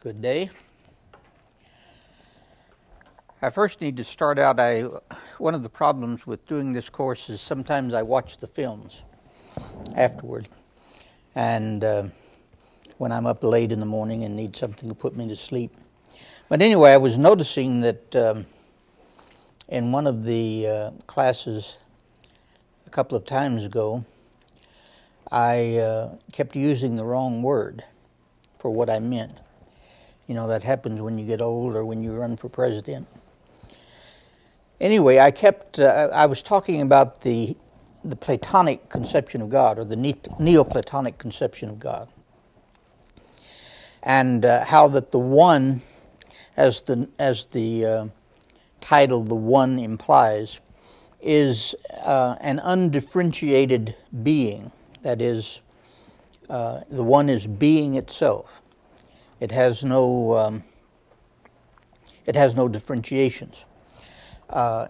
Good day. I first need to start out, one of the problems with doing this course is sometimes I watch the films afterward. And when I'm up late in the morning and need something to put me to sleep. But anyway, I was noticing that in one of the classes a couple of times ago, I kept using the wrong word for what I meant. You know, that happens when you get old or when you run for president. Anyway, I was talking about the Platonic conception of God, or the Neoplatonic conception of God, and how that the One, as the title "The One" implies, is an undifferentiated being. That is, the One is being itself. It has no differentiations.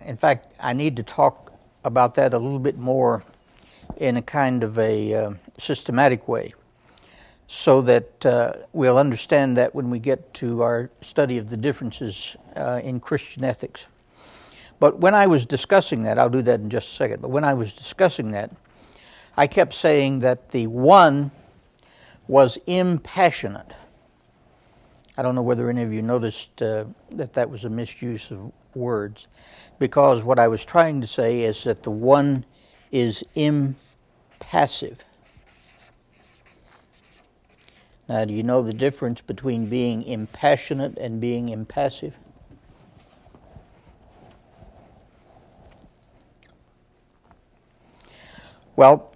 In fact, I need to talk about that a little bit more in a kind of a systematic way, so that we'll understand that when we get to our study of the differences in Christian ethics. But when I was discussing that, I'll do that in just a second, but when I was discussing that, I kept saying that the One was impassionate. I don't know whether any of you noticed that was a misuse of words, because what I was trying to say is that the One is impassive. Now, do you know the difference between being impassionate and being impassive? Well,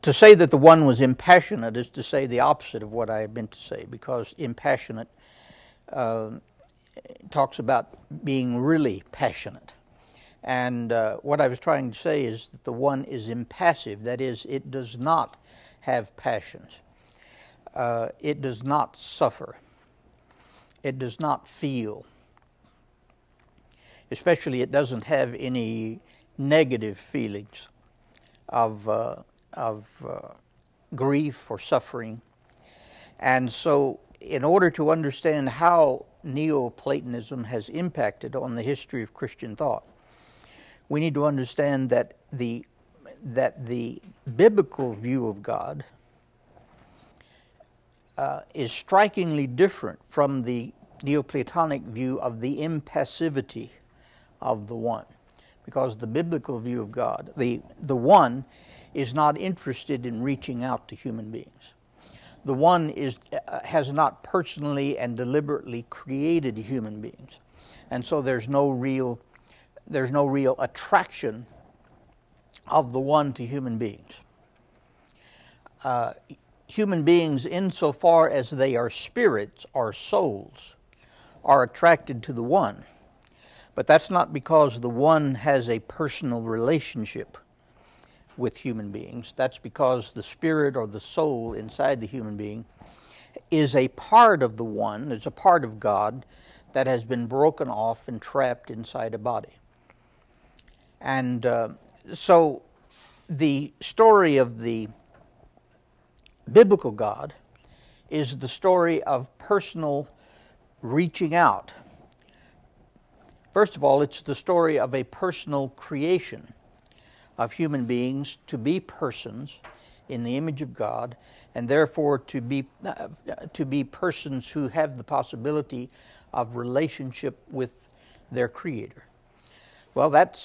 to say that the One was impassionate is to say the opposite of what I meant to say, because impassionate talks about being really passionate. And what I was trying to say is that the One is impassive. That is, it does not have passions. It does not suffer. It does not feel. Especially, it doesn't have any negative feelings of grief or suffering. And so, in order to understand how Neoplatonism has impacted on the history of Christian thought, we need to understand that the biblical view of God is strikingly different from the Neoplatonic view of the impassivity of the One. Because the biblical view of God, the One is not interested in reaching out to human beings. The One has not personally and deliberately created human beings, and so there's no real attraction of the One to human beings. Human beings, insofar as they are spirits or souls, are attracted to the One. But that's not because the One has a personal relationship with human beings. That's because the spirit or the soul inside the human being is a part of the One, is a part of God that has been broken off and trapped inside a body. And so the story of the biblical God is the story of personal reaching out. First of all, it's the story of a personal creation of human beings to be persons in the image of God, and therefore to be persons who have the possibility of relationship with their Creator. Well, that,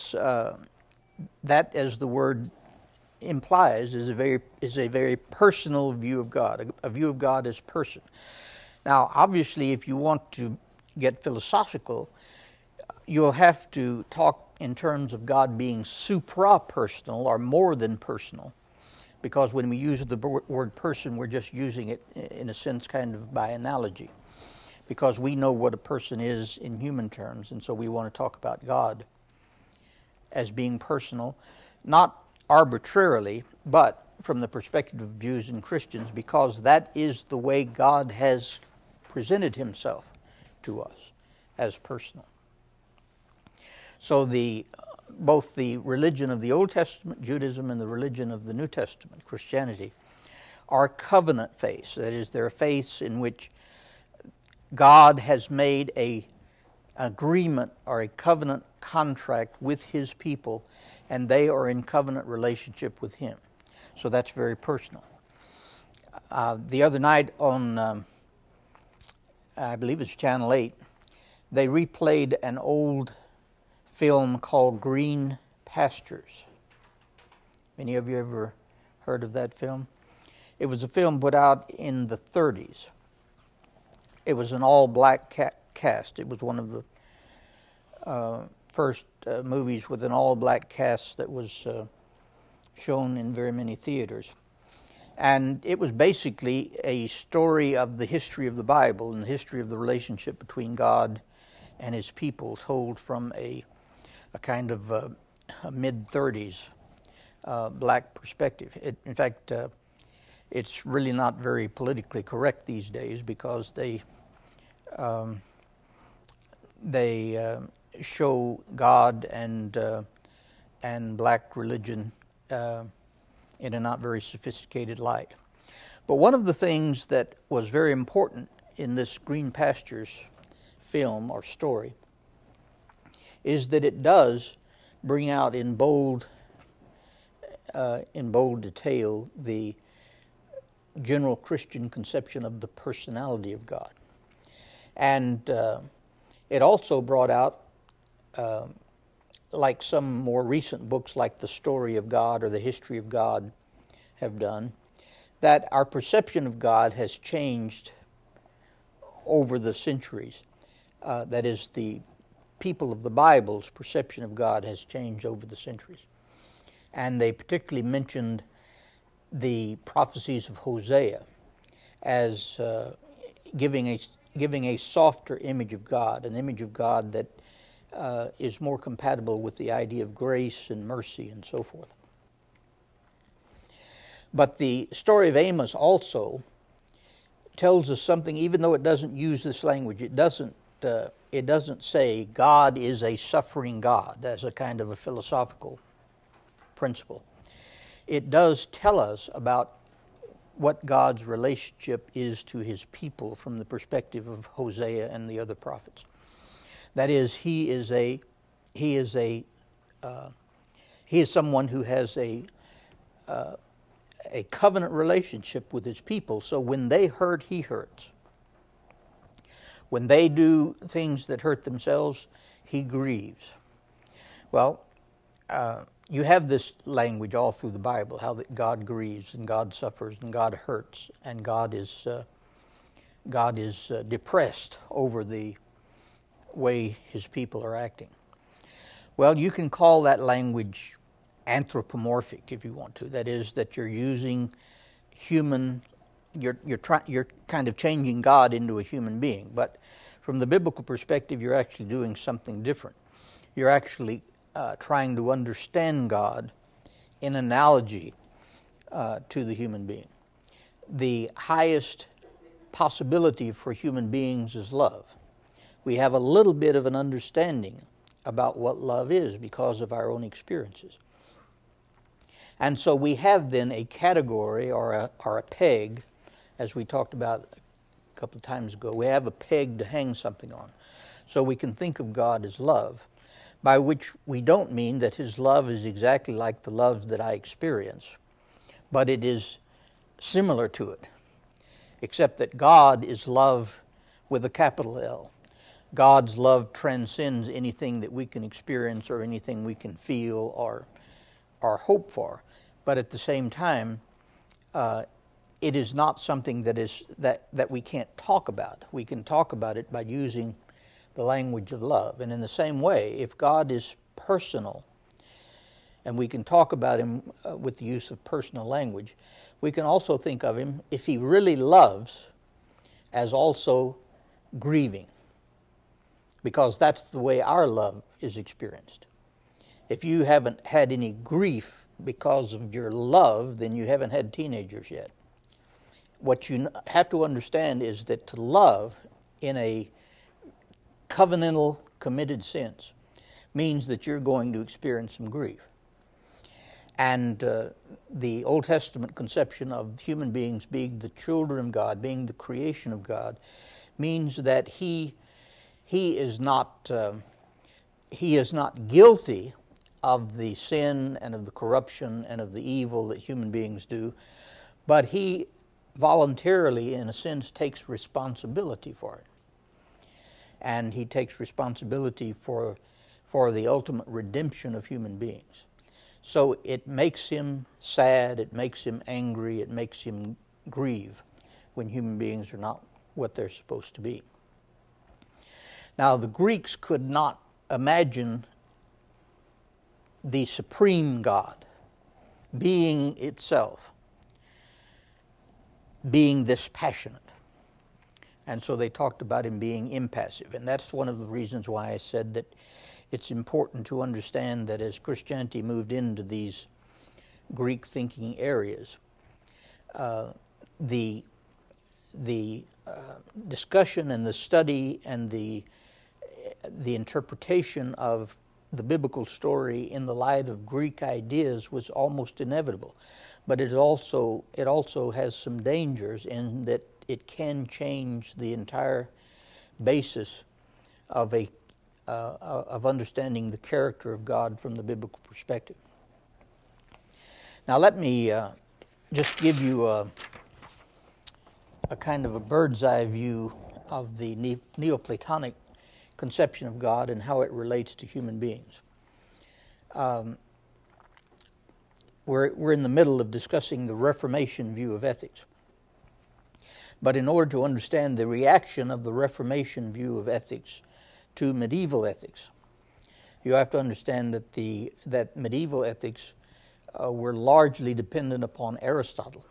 as the word implies, is a very personal view of God, a view of God as person. Now, obviously, if you want to get philosophical, you'll have to talk in terms of God being supra-personal or more than personal, because when we use the word person, we're just using it in a sense kind of by analogy, because we know what a person is in human terms, and so we want to talk about God as being personal, not arbitrarily, but from the perspective of Jews and Christians, because that is the way God has presented himself to us, as personal. So both the religion of the Old Testament, Judaism, and the religion of the New Testament, Christianity, are covenant faiths. That is, they're faiths in which God has made a agreement or a covenant contract with his people, and they are in covenant relationship with him. So that's very personal. The other night on, I believe it's Channel 8, they replayed an old film called Green Pastures. Any of you ever heard of that film? It was a film put out in the 30s. It was an all-black cast. It was one of the first movies with an all-black cast that was shown in very many theaters. And it was basically a story of the history of the Bible and the history of the relationship between God and his people, told from a kind of a mid-30s black perspective. In fact, it's really not very politically correct these days, because they show God and black religion in a not very sophisticated light. But one of the things that was very important in this Green Pastures film or story is that it does bring out in bold detail the general Christian conception of the personality of God. And it also brought out, like some more recent books like The Story of God or The History of God have done, that our perception of God has changed over the centuries. That is, the people of the Bible's perception of God has changed over the centuries. And they particularly mentioned the prophecies of Hosea as giving a softer image of God, an image of God that is more compatible with the idea of grace and mercy and so forth. But the story of Amos also tells us something, even though it doesn't use this language. It doesn't say God is a suffering God as a kind of a philosophical principle. It does tell us about what God's relationship is to his people from the perspective of Hosea and the other prophets. That is, he is someone who has a covenant relationship with his people. So when they hurt, he hurts. When they do things that hurt themselves, he grieves. Well, you have this language all through the Bible, how that God grieves and God suffers and God hurts and God is depressed over the way his people are acting. Well, you can call that language anthropomorphic if you want to. That is, that you're using human. You're kind of changing God into a human being, but from the biblical perspective, you're actually doing something different. You're actually trying to understand God in analogy to the human being. The highest possibility for human beings is love. We have a little bit of an understanding about what love is because of our own experiences. And so we have then a category or a peg, as we talked about a couple of times ago. We have a peg to hang something on. So we can think of God as love, by which we don't mean that his love is exactly like the love that I experience, but it is similar to it, except that God is love with a capital L. God's love transcends anything that we can experience or anything we can feel or hope for. But at the same time, it is not something that we can't talk about. We can talk about it by using the language of love. And in the same way, if God is personal, and we can talk about him with the use of personal language, we can also think of him, if he really loves, as also grieving, because that's the way our love is experienced. If you haven't had any grief because of your love, then you haven't had teenagers yet. What you have to understand is that to love in a covenantal, committed sense means that you're going to experience some grief. And the Old Testament conception of human beings being the children of God, being the creation of God, means that he is not guilty of the sin and of the corruption and of the evil that human beings do, but he voluntarily, in a sense, takes responsibility for it. And he takes responsibility for the ultimate redemption of human beings. So it makes him sad, it makes him angry, it makes him grieve when human beings are not what they're supposed to be. Now, the Greeks could not imagine the supreme God, being itself, being this passionate. And so they talked about him being impassive. And that's one of the reasons why I said that it's important to understand that as Christianity moved into these Greek thinking areas, the discussion and the study and the interpretation of the biblical story in the light of Greek ideas was almost inevitable. But it also has some dangers in that it can change the entire basis of understanding the character of God from the biblical perspective. Now let me just give you a kind of a bird's eye view of the Neoplatonic conception of God and how it relates to human beings. We're in the middle of discussing the Reformation view of ethics. But in order to understand the reaction of the Reformation view of ethics to medieval ethics, you have to understand that medieval ethics were largely dependent upon Aristotle.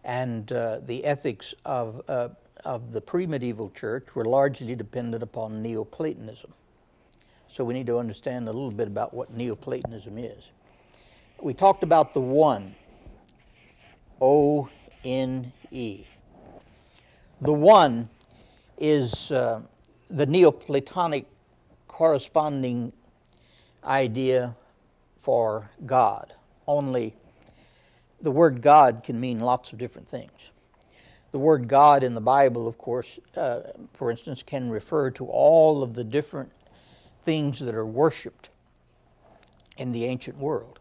And the ethics of the pre-medieval church were largely dependent upon Neoplatonism. So we need to understand a little bit about what Neoplatonism is. We talked about the one, O-N-E. The one is the Neoplatonic corresponding idea for God. Only the word God can mean lots of different things. The word God in the Bible, of course, for instance, can refer to all of the different things that are worshipped in the ancient world.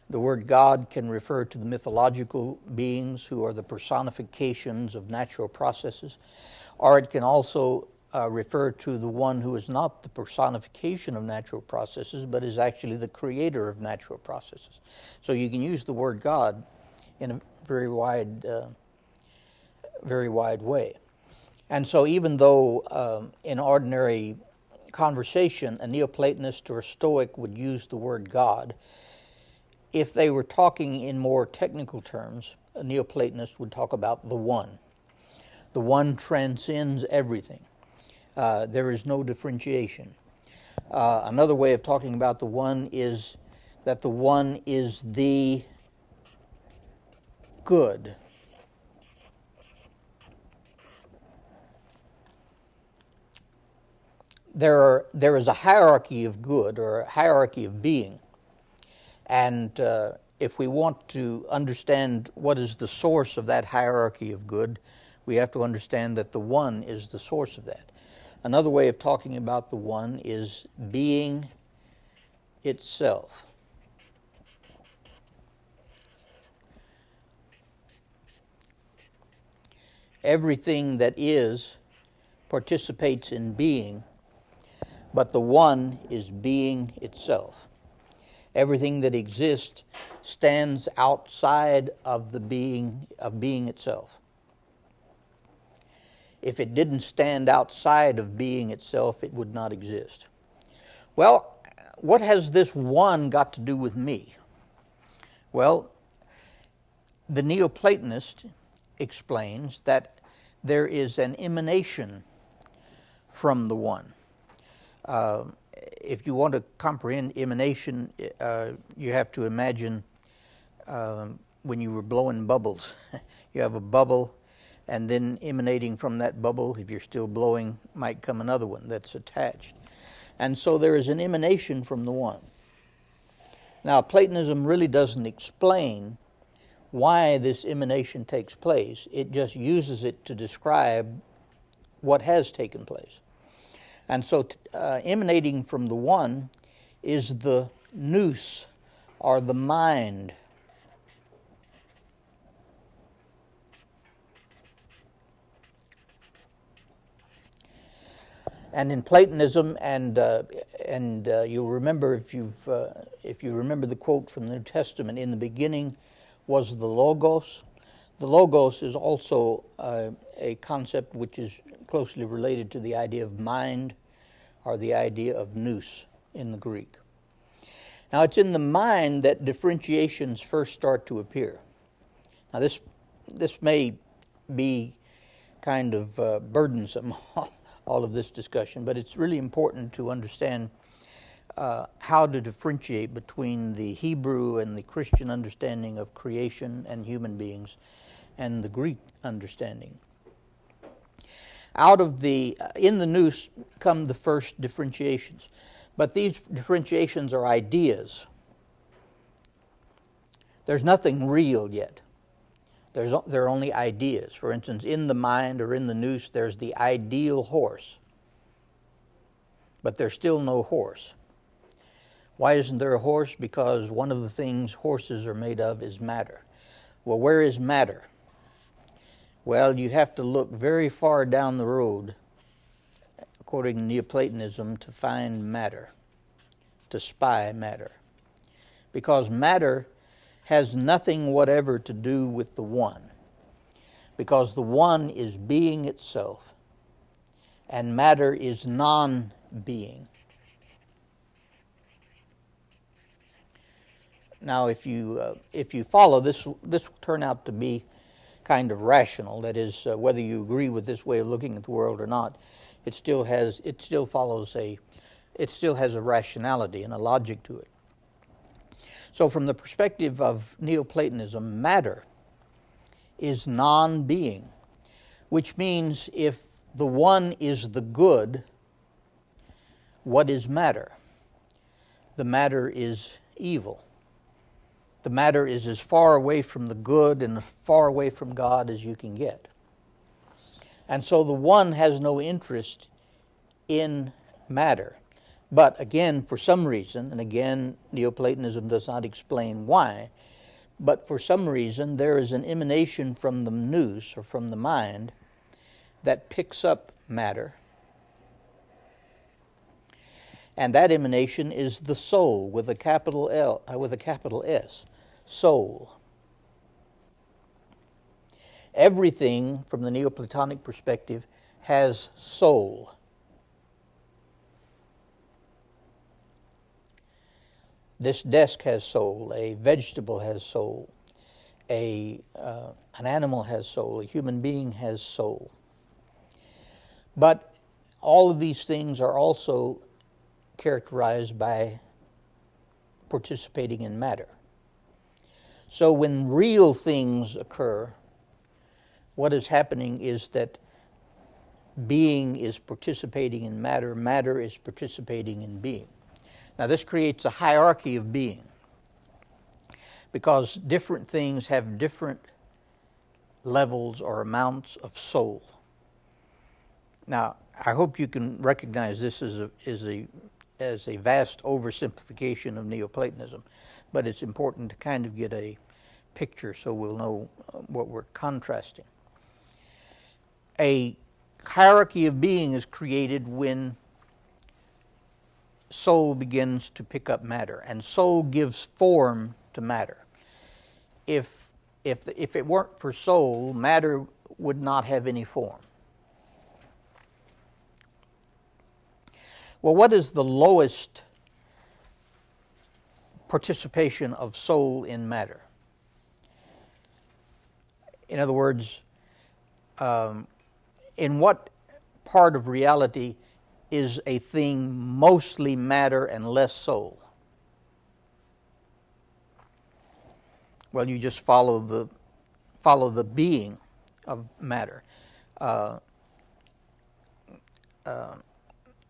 The word God can refer to the mythological beings who are the personifications of natural processes, or it can also refer to the one who is not the personification of natural processes, but is actually the creator of natural processes. So you can use the word God in a very wide way. And so even though in ordinary conversation a Neoplatonist or a Stoic would use the word God, if they were talking in more technical terms, a Neoplatonist would talk about the one. The one transcends everything. There is no differentiation. Another way of talking about the one is that the one is the good. There is a hierarchy of good, or a hierarchy of being. And if we want to understand what is the source of that hierarchy of good, we have to understand that the one is the source of that. Another way of talking about the one is being itself. Everything that is participates in being, but the one is being itself. Everything that exists stands outside of the being itself. If it didn't stand outside of being itself, it would not exist. Well, what has this one got to do with me? Well, the Neoplatonist explains that there is an emanation from the one. If you want to comprehend emanation, you have to imagine when you were blowing bubbles. You have a bubble, and then emanating from that bubble, if you're still blowing, might come another one that's attached. And so there is an emanation from the one. Now, Platonism really doesn't explain why this emanation takes place. It just uses it to describe what has taken place. And so emanating from the one is the nous, or the mind. And in Platonism, and you'll remember if you remember the quote from the New Testament, in the beginning was the Logos. The Logos is also a concept which is closely related to the idea of mind, or the idea of nous in the Greek. Now, it's in the mind that differentiations first start to appear. Now, this may be kind of burdensome, all of this discussion, but it's really important to understand how to differentiate between the Hebrew and the Christian understanding of creation and human beings and the Greek understanding. In the nous come the first differentiations, but these differentiations are ideas. There's nothing real yet. There are only ideas. For instance, in the mind or in the nous, there's the ideal horse, but there's still no horse. Why isn't there a horse? Because one of the things horses are made of is matter. Well, where is matter? Well, you have to look very far down the road, according to Neoplatonism, to find matter, to spy matter. Because matter has nothing whatever to do with the one. Because the one is being itself, and matter is non-being. Now, if you follow this, this will turn out to be kind of rational. That is, whether you agree with this way of looking at the world or not, it still has a rationality and a logic to it. So, from the perspective of Neoplatonism, matter is non-being, which means if the one is the good, what is matter? The matter is evil. The matter is as far away from the good and as far away from God as you can get. And so the one has no interest in matter. But again, for some reason, and again, Neoplatonism does not explain why, but for some reason there is an emanation from the nous, or from the mind, that picks up matter. And that emanation is the soul, with a capital L, with a capital S, soul. Everything from the Neoplatonic perspective has soul. This desk has soul. A vegetable has soul. An animal has soul. A human being has soul. But all of these things are also characterized by participating in matter. So when real things occur, what is happening is that being is participating in matter, matter is participating in being. Now this creates a hierarchy of being, because different things have different levels or amounts of soul. Now, I hope you can recognize this as a vast oversimplification of Neoplatonism, but it's important to kind of get a picture so we'll know what we're contrasting. A hierarchy of being is created when soul begins to pick up matter, and soul gives form to matter. If it weren't for soul, matter would not have any form. Well, what is the lowest participation of soul in matter? In other words, in what part of reality is a thing mostly matter and less soul? Well, you just follow the being of matter.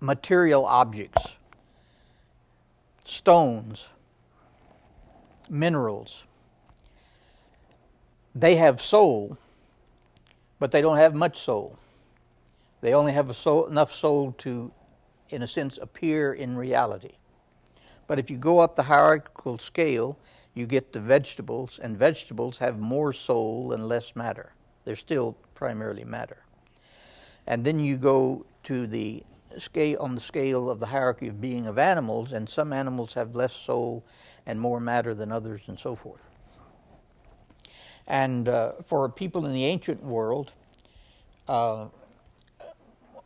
Material objects, stones, minerals, they have soul, but they don't have much soul. They only have enough soul to, in a sense, appear in reality. But if you go up the hierarchical scale, you get the vegetables, and vegetables have more soul and less matter. They're still primarily matter. And then you go to the scale, on the scale of the hierarchy of being of animals, and some animals have less soul and more matter than others, and so forth. And for people in the ancient world,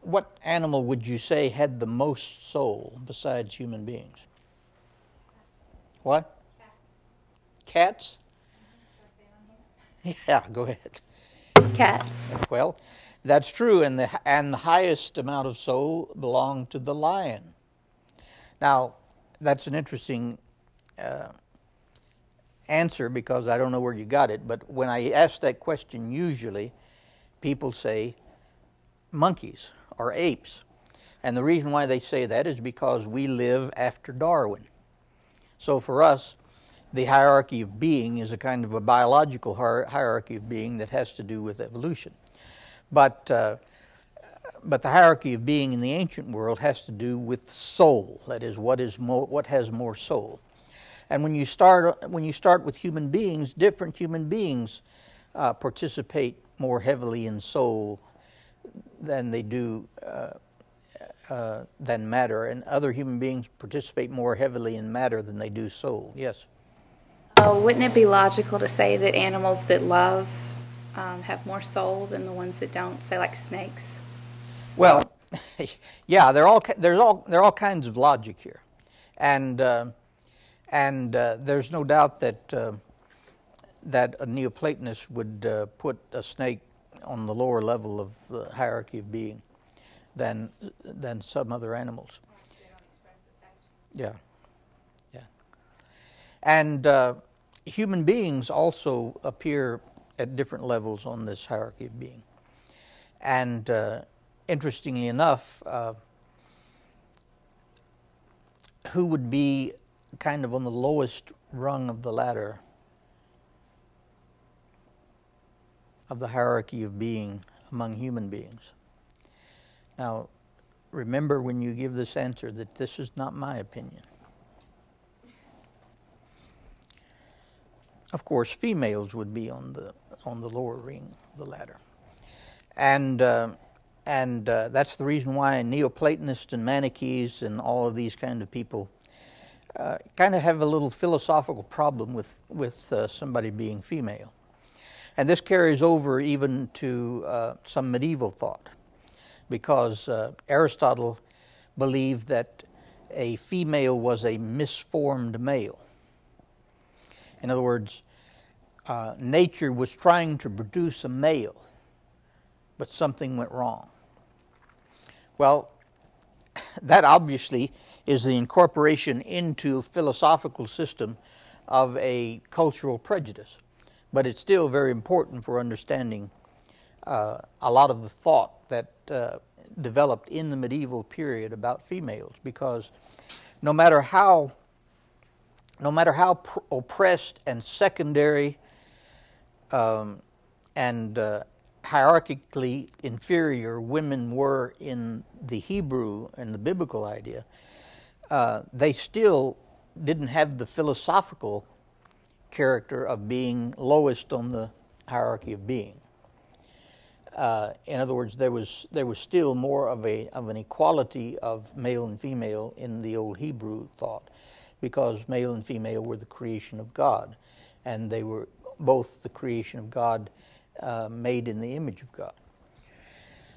what animal would you say had the most soul besides human beings? What? Cats? Yeah, go ahead. Cats. Well, that's true, and the highest amount of soul belonged to the lion. Now, that's an interesting answer, because I don't know where you got it, but when I ask that question, usually people say monkeys or apes. And the reason why they say that is because we live after Darwin. So for us, the hierarchy of being is a kind of a biological hierarchy of being that has to do with evolution. But the hierarchy of being in the ancient world has to do with soul. That is, what has more soul. And when you start with human beings, different human beings participate more heavily in soul than they do than matter, and other human beings participate more heavily in matter than they do soul. Yes. Wouldn't it be logical to say that animals that love have more soul than the ones that don't, say like snakes? Well, yeah, there are all kinds of logic here, and there's no doubt that a Neoplatonist would put a snake on the lower level of the hierarchy of being than some other animals. Yeah, yeah, and human beings also appear at different levels on this hierarchy of being, and interestingly enough, who would be kind of on the lowest rung of the ladder of the hierarchy of being among human beings? Now, remember when you give this answer that this is not my opinion. Of course, females would be on the lower ring of the ladder, and that's the reason why Neoplatonists and Manichees and all of these kind of people kind of have a little philosophical problem with somebody being female. And this carries over even to some medieval thought, because Aristotle believed that a female was a misformed male. In other words, nature was trying to produce a male, but something went wrong. Well, that obviously is the incorporation into a philosophical system of a cultural prejudice. But it's still very important for understanding a lot of the thought that developed in the medieval period about females, because no matter how oppressed and secondary and hierarchically inferior women were in the Hebrew and the biblical idea, they still didn't have the philosophical character of being lowest on the hierarchy of being. In other words, there was still more of an equality of male and female in the old Hebrew thought, because male and female were the creation of God, and they were both the creation of God, made in the image of God.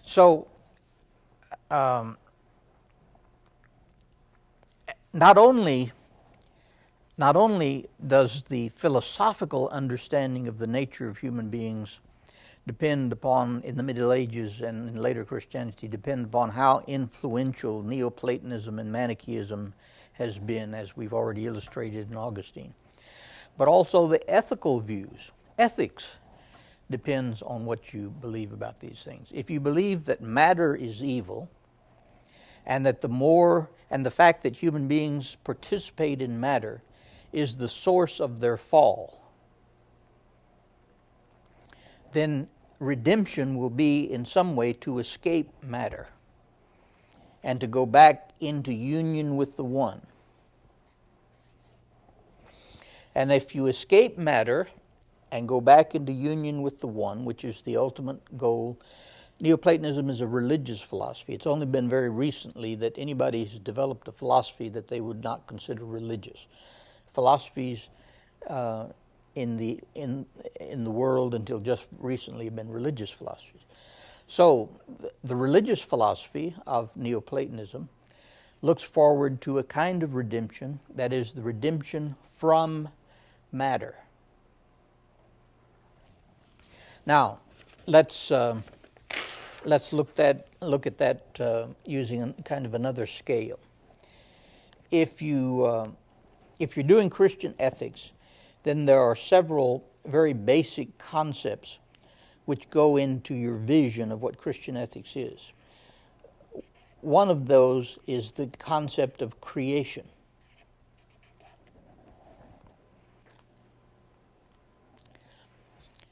So, not only does the philosophical understanding of the nature of human beings depend upon, in the Middle Ages and in later Christianity, depend upon how influential Neoplatonism and Manichaeism has been, as we've already illustrated in Augustine, but also the ethical views. Ethics depends on what you believe about these things. If you believe that matter is evil, and that the fact that human beings participate in matter is the source of their fall, then redemption will be in some way to escape matter and to go back into union with the One. And if you escape matter and go back into union with the One, which is the ultimate goal, Neoplatonism is a religious philosophy. It's only been very recently that anybody has developed a philosophy that they would not consider religious. Philosophies in the world until just recently have been religious philosophies. So the religious philosophy of Neoplatonism looks forward to a kind of redemption that is the redemption from matter. Now, let's look at that using kind of another scale. If you're doing Christian ethics, then there are several very basic concepts which go into your vision of what Christian ethics is. One of those is the concept of creation.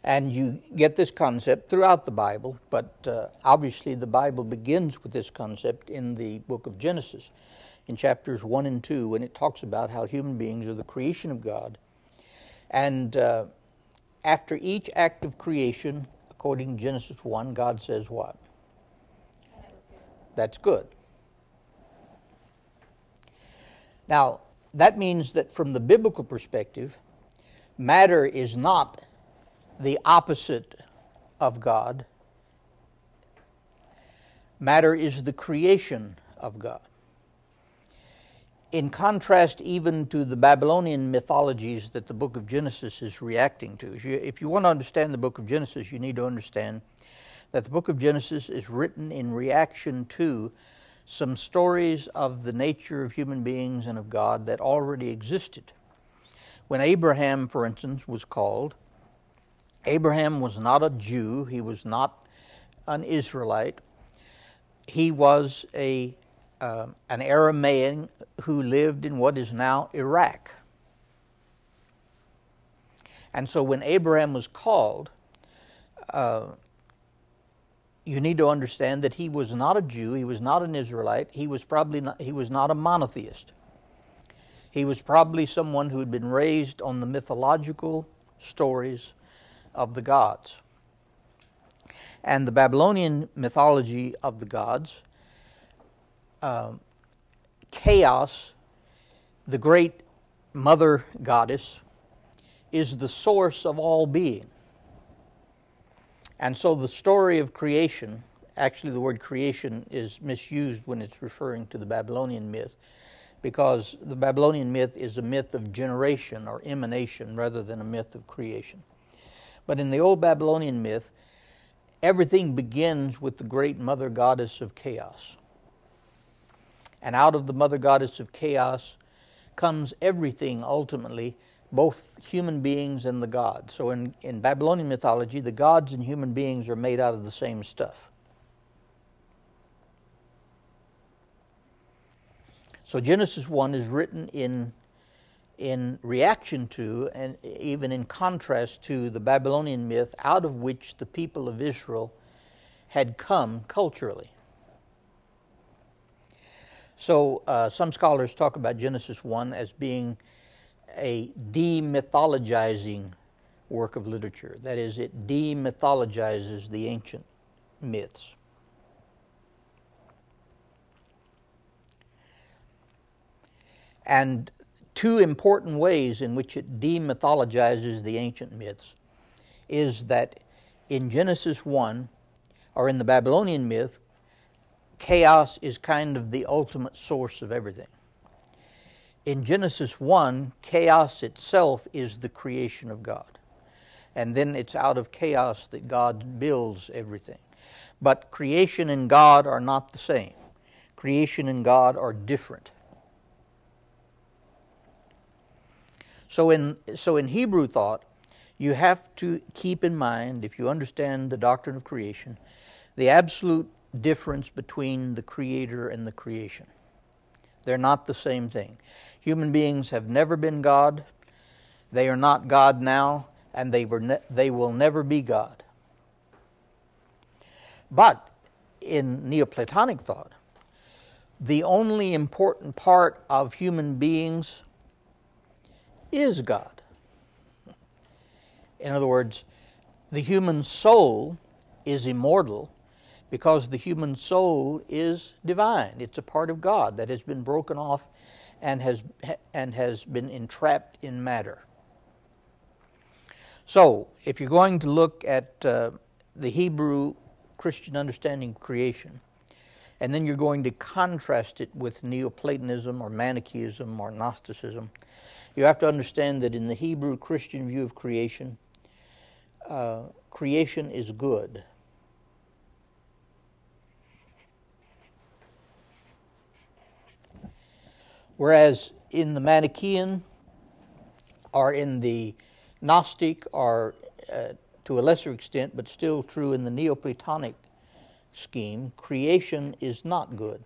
And you get this concept throughout the Bible, but obviously the Bible begins with this concept in the book of Genesis, in chapters 1 and 2, when it talks about how human beings are the creation of God. And after each act of creation, according to Genesis 1, God says what? That's good. Now, that means that from the biblical perspective, matter is not the opposite of God. Matter is the creation of God. In contrast even to the Babylonian mythologies that the book of Genesis is reacting to. If you want to understand the book of Genesis, you need to understand that the book of Genesis is written in reaction to some stories of the nature of human beings and of God that already existed. When Abraham, for instance, was called, Abraham was not a Jew, he was not an Israelite, he was an Aramaean who lived in what is now Iraq. And so when Abraham was called, you need to understand that he was not a Jew, he was not an Israelite, he was not a monotheist. He was probably someone who had been raised on the mythological stories of the gods. And the Babylonian mythology of the gods, chaos, the great mother goddess, is the source of all being. And so the story of creation, actually the word creation is misused when it's referring to the Babylonian myth, because the Babylonian myth is a myth of generation or emanation rather than a myth of creation. But in the old Babylonian myth, everything begins with the great mother goddess of chaos. And out of the mother goddess of chaos comes everything ultimately, both human beings and the gods. So in Babylonian mythology, the gods and human beings are made out of the same stuff. So Genesis 1 is written in reaction to and even in contrast to the Babylonian myth out of which the people of Israel had come culturally. So some scholars talk about Genesis 1 as being a demythologizing work of literature. That is, it demythologizes the ancient myths. And two important ways in which it demythologizes the ancient myths is that in Genesis 1, or in the Babylonian myth, chaos is kind of the ultimate source of everything. In Genesis 1, chaos itself is the creation of God. And then it's out of chaos that God builds everything. But creation and God are not the same. Creation and God are different. So in Hebrew thought, you have to keep in mind, if you understand the doctrine of creation, the absolute difference between the Creator and the creation. They're not the same thing. Human beings have never been God. They are not God now, and they will never be God. But in Neoplatonic thought, the only important part of human beings is God. In other words, the human soul is immortal because the human soul is divine. It's a part of God that has been broken off and has been entrapped in matter. So, if you're going to look at the Hebrew Christian understanding of creation, and then you're going to contrast it with Neoplatonism or Manichaeism or Gnosticism, you have to understand that in the Hebrew Christian view of creation, creation is good. Whereas in the Manichaean or in the Gnostic, or to a lesser extent, but still true in the Neoplatonic scheme, creation is not good.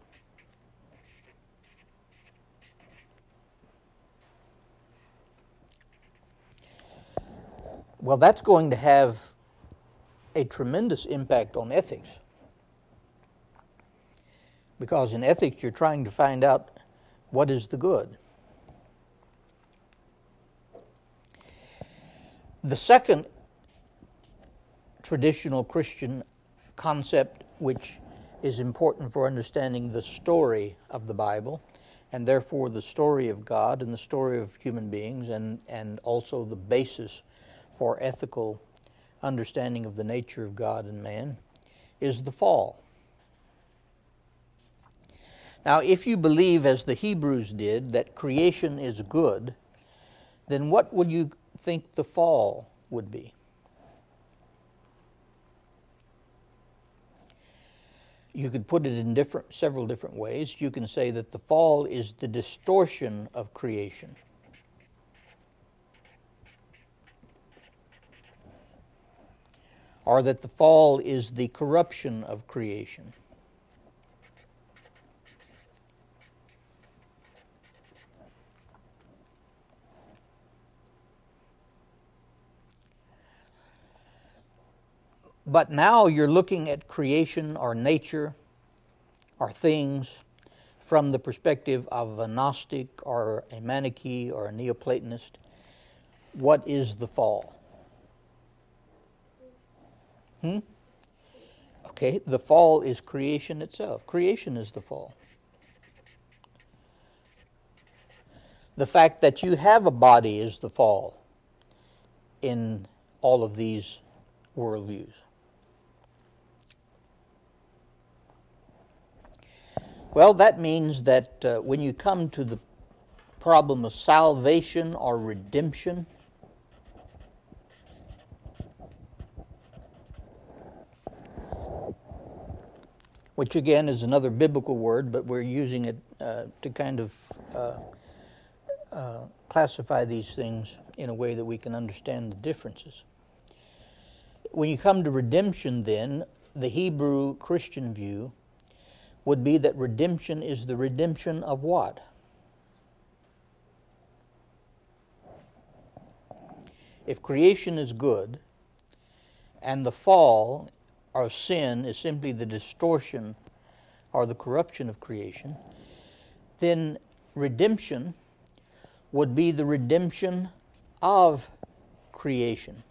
Well, that's going to have a tremendous impact on ethics. Because in ethics, you're trying to find out what is the good. The second traditional Christian concept, which is important for understanding the story of the Bible, and therefore the story of God and the story of human beings, and also the basis for ethical understanding of the nature of God and man, is the fall. Now, if you believe, as the Hebrews did, that creation is good, then what would you think the fall would be? You could put it in several different ways. You can say that the fall is the distortion of creation. Or that the fall is the corruption of creation. But now you're looking at creation or nature or things from the perspective of a Gnostic or a Manichae or a Neoplatonist. What is the fall? Okay, the fall is creation itself. Creation is the fall. The fact that you have a body is the fall in all of these worldviews. Well, that means that when you come to the problem of salvation or redemption, which again is another biblical word, but we're using it to kind of classify these things in a way that we can understand the differences. When you come to redemption, then, the Hebrew Christian view would be that redemption is the redemption of what? If creation is good, and the fall or sin is simply the distortion or the corruption of creation, then redemption would be the redemption of creation.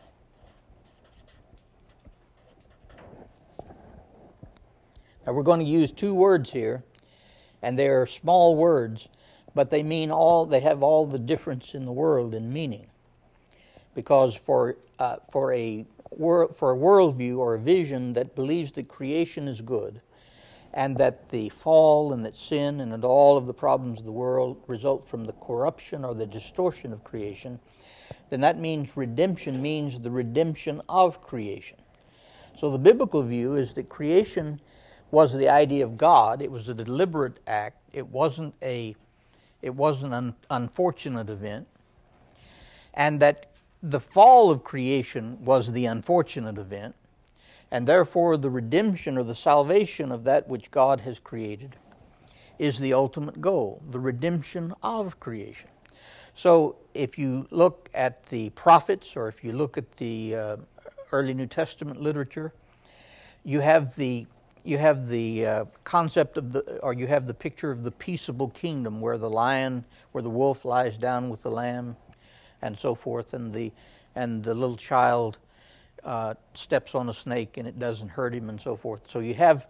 Now we're going to use two words here, and they are small words, but they mean they have all the difference in the world in meaning. Because for a worldview or a vision that believes that creation is good, and that the fall and that sin and that all of the problems of the world result from the corruption or the distortion of creation, then that means redemption means the redemption of creation. So the biblical view is that creation was the idea of God. It was a deliberate act. It wasn't an unfortunate event. And that the fall of creation was the unfortunate event, and therefore the redemption or the salvation of that which God has created is the ultimate goal, the redemption of creation. So if you look at the prophets, or if you look at the early New Testament literature, you have the concept of you have the picture of the peaceable kingdom where the wolf lies down with the lamb, and so forth, and the little child steps on a snake and it doesn't hurt him, and so forth. So you have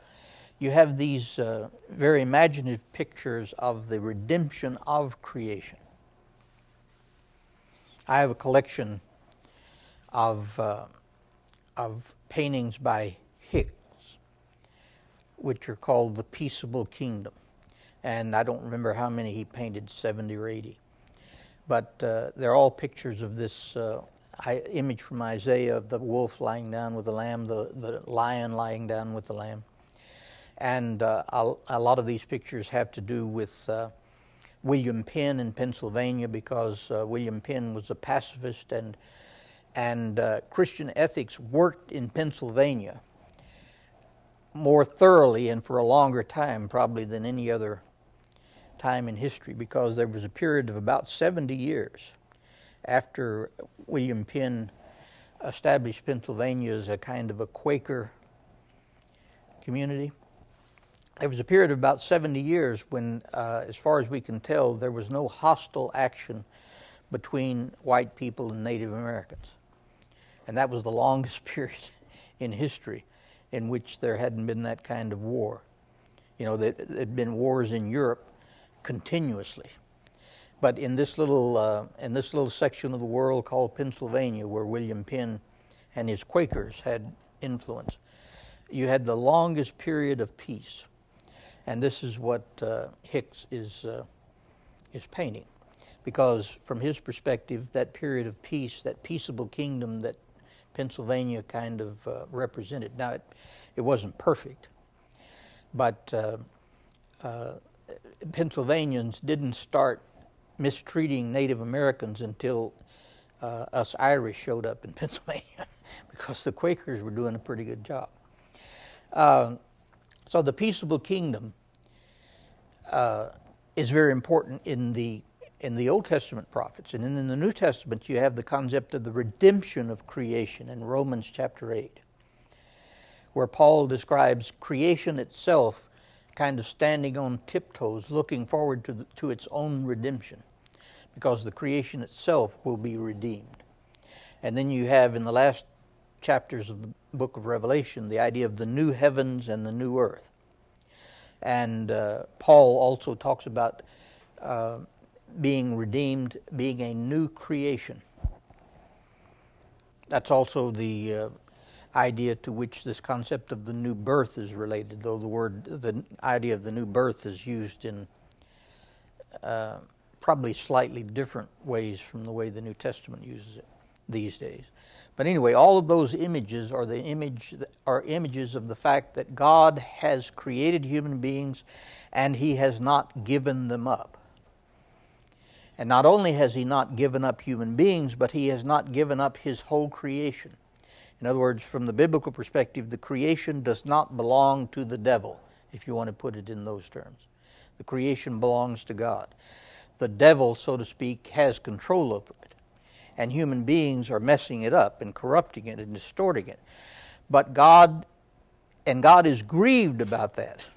these very imaginative pictures of the redemption of creation. I have a collection of paintings by Hicks, which are called The Peaceable Kingdom. And I don't remember how many he painted, 70 or 80. But they're all pictures of this image from Isaiah of the wolf lying down with the lamb, the lion lying down with the lamb. And a lot of these pictures have to do with William Penn in Pennsylvania, because William Penn was a pacifist, and Christian ethics worked in Pennsylvania more thoroughly and for a longer time probably than any other time in history, because there was a period of about 70 years after William Penn established Pennsylvania as a kind of a Quaker community. There was a period of about 70 years when, as far as we can tell, there was no hostile action between white people and Native Americans. And that was the longest period in history in which there hadn't been that kind of war. You know, there had been wars in Europe continuously. But in this little section of the world called Pennsylvania, where William Penn and his Quakers had influence, you had the longest period of peace. And this is what Hicks is painting, because from his perspective, that period of peace, that peaceable kingdom that Pennsylvania kind of represented. Now, it wasn't perfect, but Pennsylvanians didn't start mistreating Native Americans until us Irish showed up in Pennsylvania, because the Quakers were doing a pretty good job. So the peaceable kingdom is very important in the Old Testament prophets. And in the New Testament, you have the concept of the redemption of creation in Romans chapter 8, where Paul describes creation itself kind of standing on tiptoes, looking forward to its own redemption, because the creation itself will be redeemed. And then you have in the last chapters of the book of Revelation the idea of the new heavens and the new earth. And Paul also talks about being redeemed, being a new creation. That's also the idea to which this concept of the new birth is related, though the idea of the new birth is used in probably slightly different ways from the way the New Testament uses it these days. But anyway, all of those images are images of the fact that God has created human beings and He has not given them up. And not only has He not given up human beings, but He has not given up His whole creation. In other words, from the biblical perspective, the creation does not belong to the devil, if you want to put it in those terms. The creation belongs to God. The devil, so to speak, has control over it. And human beings are messing it up and corrupting it and distorting it. But God is grieved about that.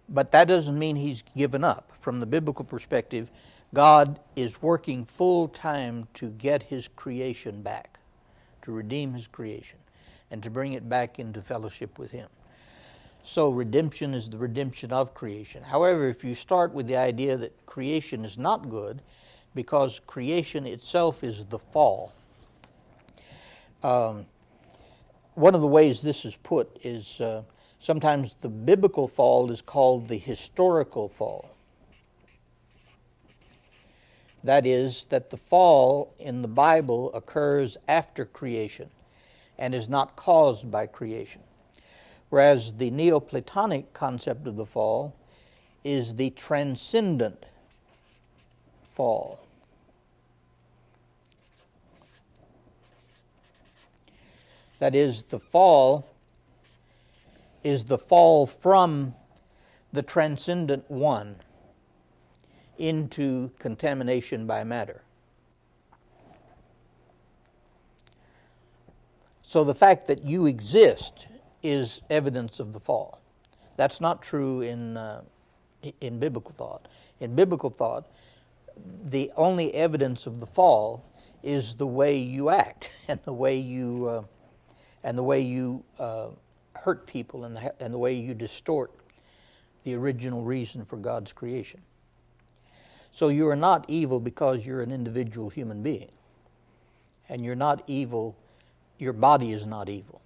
But that doesn't mean He's given up. From the biblical perspective, God is working full time to get His creation back, to redeem His creation, and to bring it back into fellowship with Him. So redemption is the redemption of creation. However, if you start with the idea that creation is not good, because creation itself is the fall. One of the ways this is put is sometimes the biblical fall is called the historical fall. That is, that the fall in the Bible occurs after creation and is not caused by creation. Whereas the Neoplatonic concept of the fall is the transcendent fall. That is, the fall from the transcendent one into contamination by matter. So the fact that you exist is evidence of the fall. That's not true in biblical thought. In biblical thought, the only evidence of the fall is the way you act and the way you hurt people and the way you distort the original reason for God's creation. So you are not evil because you're an individual human being. And you're not evil, your body is not evil.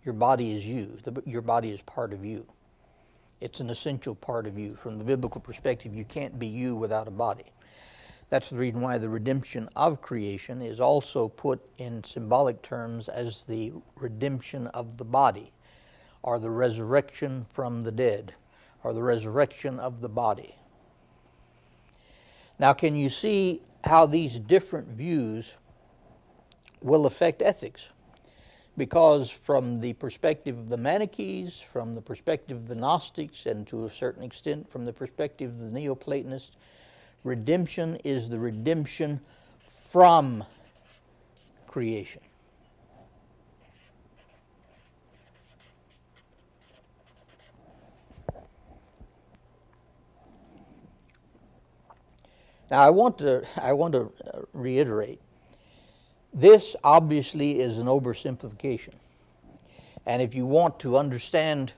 Your body is you. Your body is part of you. It's an essential part of you. From the biblical perspective, you can't be you without a body. That's the reason why the redemption of creation is also put in symbolic terms as the redemption of the body, or the resurrection from the dead, or the resurrection of the body. Now, can you see how these different views will affect ethics? Because from the perspective of the Manichees, from the perspective of the Gnostics, and to a certain extent from the perspective of the Neoplatonists, redemption is the redemption from creation. Now, I want to reiterate, this obviously is an oversimplification, and if you want to understand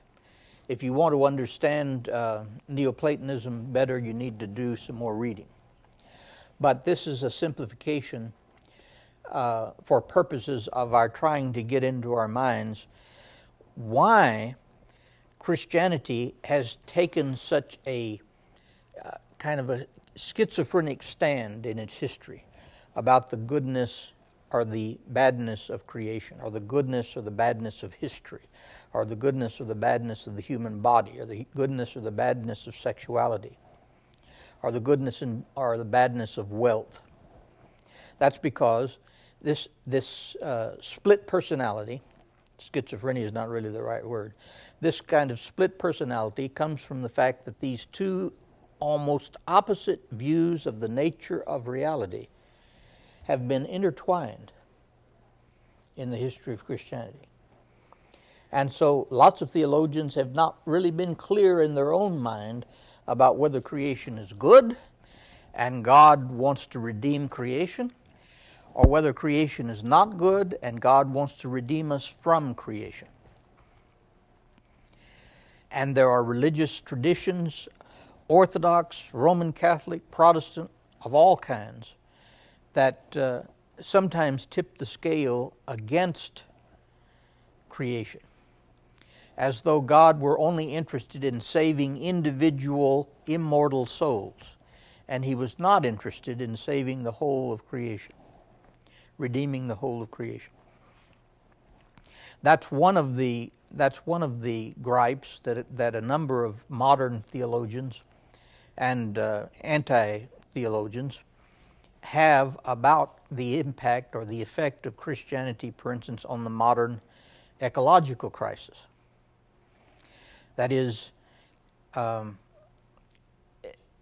Neoplatonism better, you need to do some more reading. But this is a simplification for purposes of our trying to get into our minds why Christianity has taken such a kind of a schizophrenic stand in its history about the goodness or the badness of creation, or the goodness or the badness of history, or the goodness or the badness of the human body, or the goodness or the badness of sexuality, or the goodness or the badness of wealth. That's because this split personality, schizophrenia is not really the right word, this kind of split personality comes from the fact that these two almost opposite views of the nature of reality have been intertwined in the history of Christianity. And so lots of theologians have not really been clear in their own mind about whether creation is good and God wants to redeem creation, or whether creation is not good and God wants to redeem us from creation. And there are religious traditions, Orthodox, Roman Catholic, Protestant, of all kinds, that sometimes tip the scale against creation, as though God were only interested in saving individual immortal souls, and He was not interested in saving the whole of creation, redeeming the whole of creation. That's one of the gripes that a number of modern theologians and anti-theologians have about the impact or the effect of Christianity, for instance, on the modern ecological crisis. That is,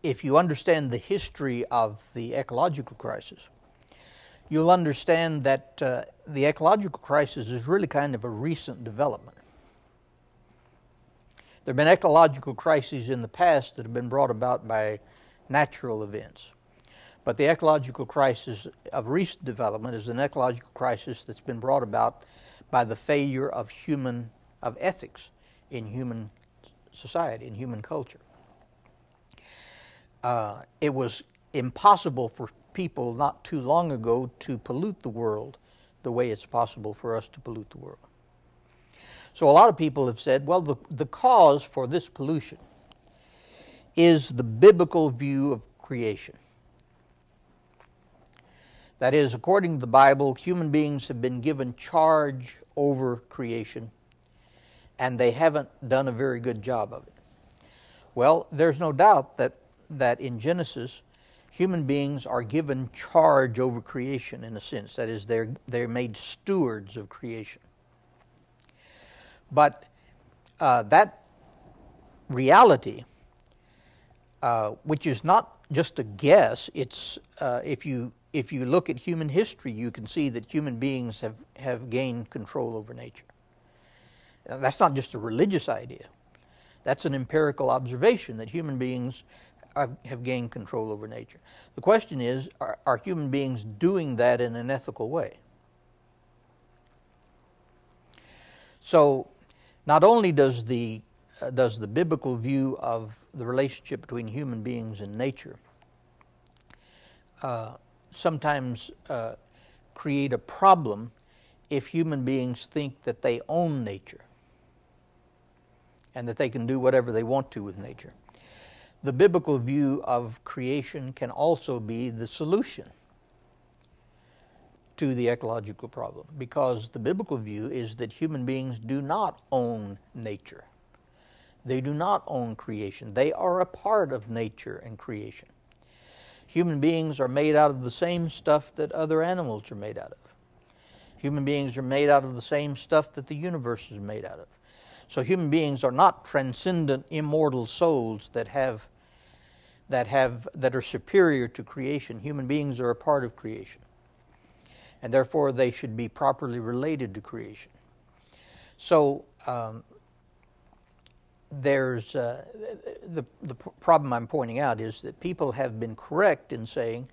if you understand the history of the ecological crisis, you'll understand that the ecological crisis is really kind of a recent development. There have been ecological crises in the past that have been brought about by natural events. But the ecological crisis of recent development is an ecological crisis that's been brought about by the failure of ethics in human society, in human culture. It was impossible for people not too long ago to pollute the world the way it's possible for us to pollute the world. So a lot of people have said, well, the cause for this pollution is the biblical view of creation. That is, according to the Bible, human beings have been given charge over creation, and they haven't done a very good job of it. Well, there's no doubt that in Genesis, human beings are given charge over creation in a sense. That is, they're made stewards of creation. But that reality, which is not just a guess, it's if you look at human history, you can see that human beings have gained control over nature. That's not just a religious idea. That's an empirical observation that human beings have gained control over nature. The question is, are human beings doing that in an ethical way? So, not only does the biblical view of the relationship between human beings and nature sometimes create a problem if human beings think that they own nature and that they can do whatever they want to with nature. The biblical view of creation can also be the solution to the ecological problem, because the biblical view is that human beings do not own nature. They do not own creation. They are a part of nature and creation. Human beings are made out of the same stuff that other animals are made out of. Human beings are made out of the same stuff that the universe is made out of. So human beings are not transcendent, immortal souls that are superior to creation. Human beings are a part of creation, and therefore they should be properly related to creation. So there's the problem I'm pointing out is that people have been correct in saying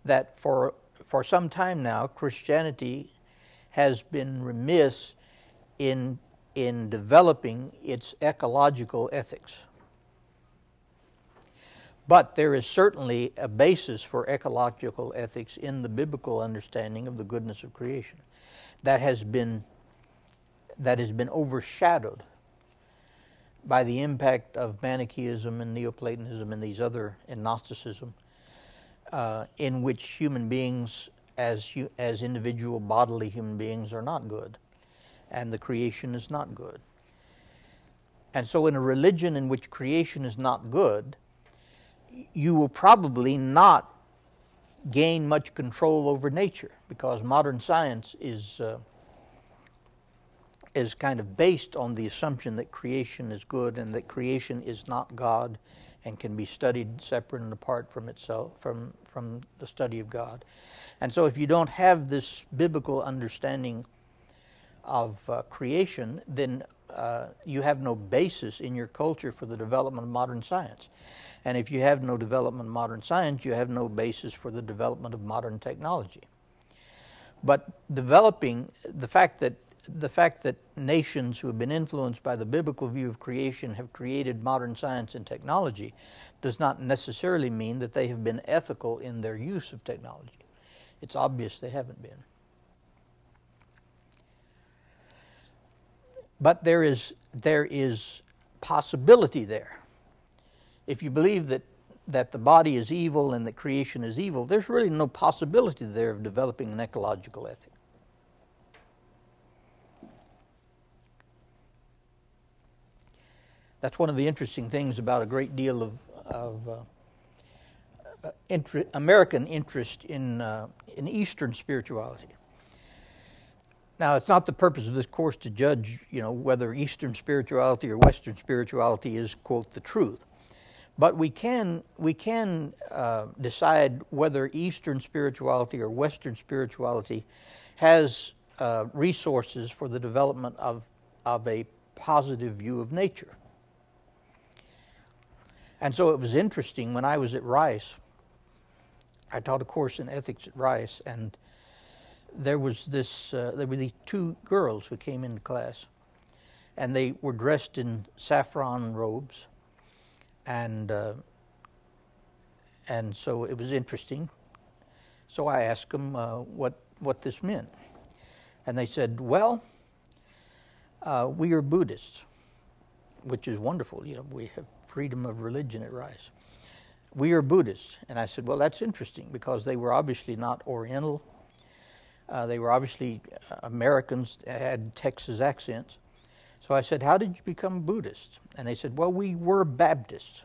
that for some time now Christianity has been remiss in developing its ecological ethics. But there is certainly a basis for ecological ethics in the biblical understanding of the goodness of creation that has been overshadowed by the impact of Manichaeism and Neoplatonism and these other, and Gnosticism, in which human beings as individual bodily human beings are not good, and the creation is not good. And so in a religion in which creation is not good, you will probably not gain much control over nature, because modern science is kind of based on the assumption that creation is good and that creation is not God and can be studied separate and apart from itself, from the study of God. And so if you don't have this biblical understanding of creation, then you have no basis in your culture for the development of modern science. And if you have no development of modern science, you have no basis for the development of modern technology. But developing the fact that nations who have been influenced by the biblical view of creation have created modern science and technology does not necessarily mean that they have been ethical in their use of technology. It's obvious they haven't been. But there is possibility there. If you believe that the body is evil and that creation is evil, there's really no possibility there of developing an ecological ethic. That's one of the interesting things about a great deal of American interest in Eastern spirituality. Now, it's not the purpose of this course to judge, whether Eastern spirituality or Western spirituality is, quote, the truth. But we can decide whether Eastern spirituality or Western spirituality has resources for the development of a positive view of nature. And so it was interesting when I was at Rice. I taught a course in ethics at Rice, and there were these two girls who came into class, and they were dressed in saffron robes, and so it was interesting. So I asked them what this meant, and they said, "Well, we are Buddhists," which is wonderful. We have freedom of religion at Rice. "We are Buddhists," and I said, "Well, that's interesting," because they were obviously not Oriental. They were obviously Americans, had Texas accents. So I said, "How did you become Buddhist?" And they said, "Well, we were Baptists."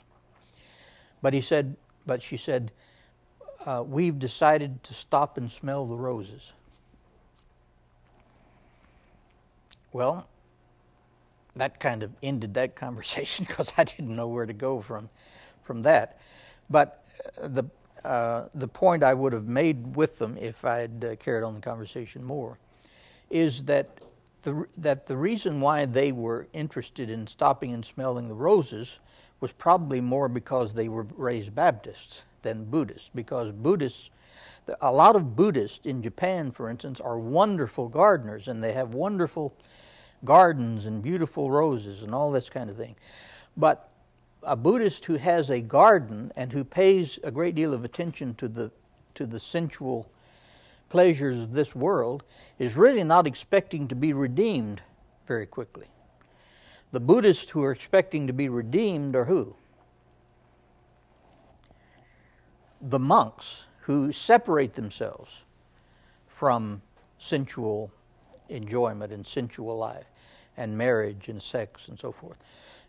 But she said, "We've decided to stop and smell the roses." Well, that kind of ended that conversation because I didn't know where to go from that. But the point I would have made with them if I had carried on the conversation more is that that the reason why they were interested in stopping and smelling the roses was probably more because they were raised Baptists than Buddhists, because a lot of Buddhists in Japan, for instance, are wonderful gardeners, and they have wonderful gardens and beautiful roses and all this kind of thing. But a Buddhist who has a garden and who pays a great deal of attention to the sensual pleasures of this world is really not expecting to be redeemed very quickly. The Buddhists who are expecting to be redeemed are who? The monks who separate themselves from sensual enjoyment and sensual life and marriage and sex and so forth.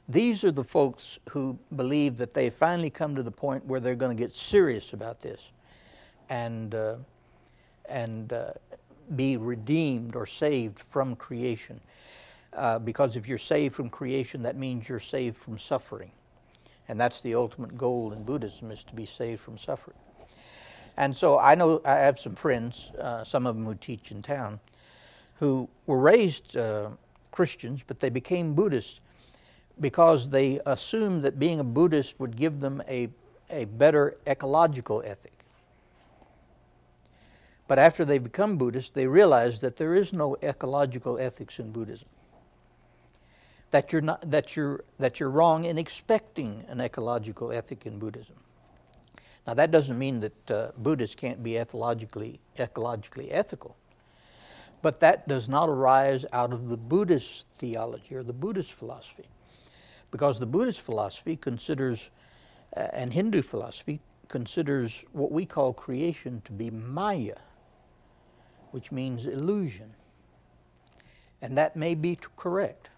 These are the folks who believe that they finally come to the point where they're going to get serious about this and be redeemed or saved from creation. Because if you're saved from creation, that means you're saved from suffering. And that's the ultimate goal in Buddhism, is to be saved from suffering. And so I have some friends, some of them who teach in town, who were raised Christians, but they became Buddhists because they assumed that being a Buddhist would give them a better ecological ethic. But after they become Buddhists, they realize that there is no ecological ethics in Buddhism. That you're wrong in expecting an ecological ethic in Buddhism. Now that doesn't mean that Buddhists can't be ecologically ethical, but that does not arise out of the Buddhist theology or the Buddhist philosophy, because the Buddhist philosophy considers, and Hindu philosophy considers what we call creation to be Maya, which means illusion. And that may be correct.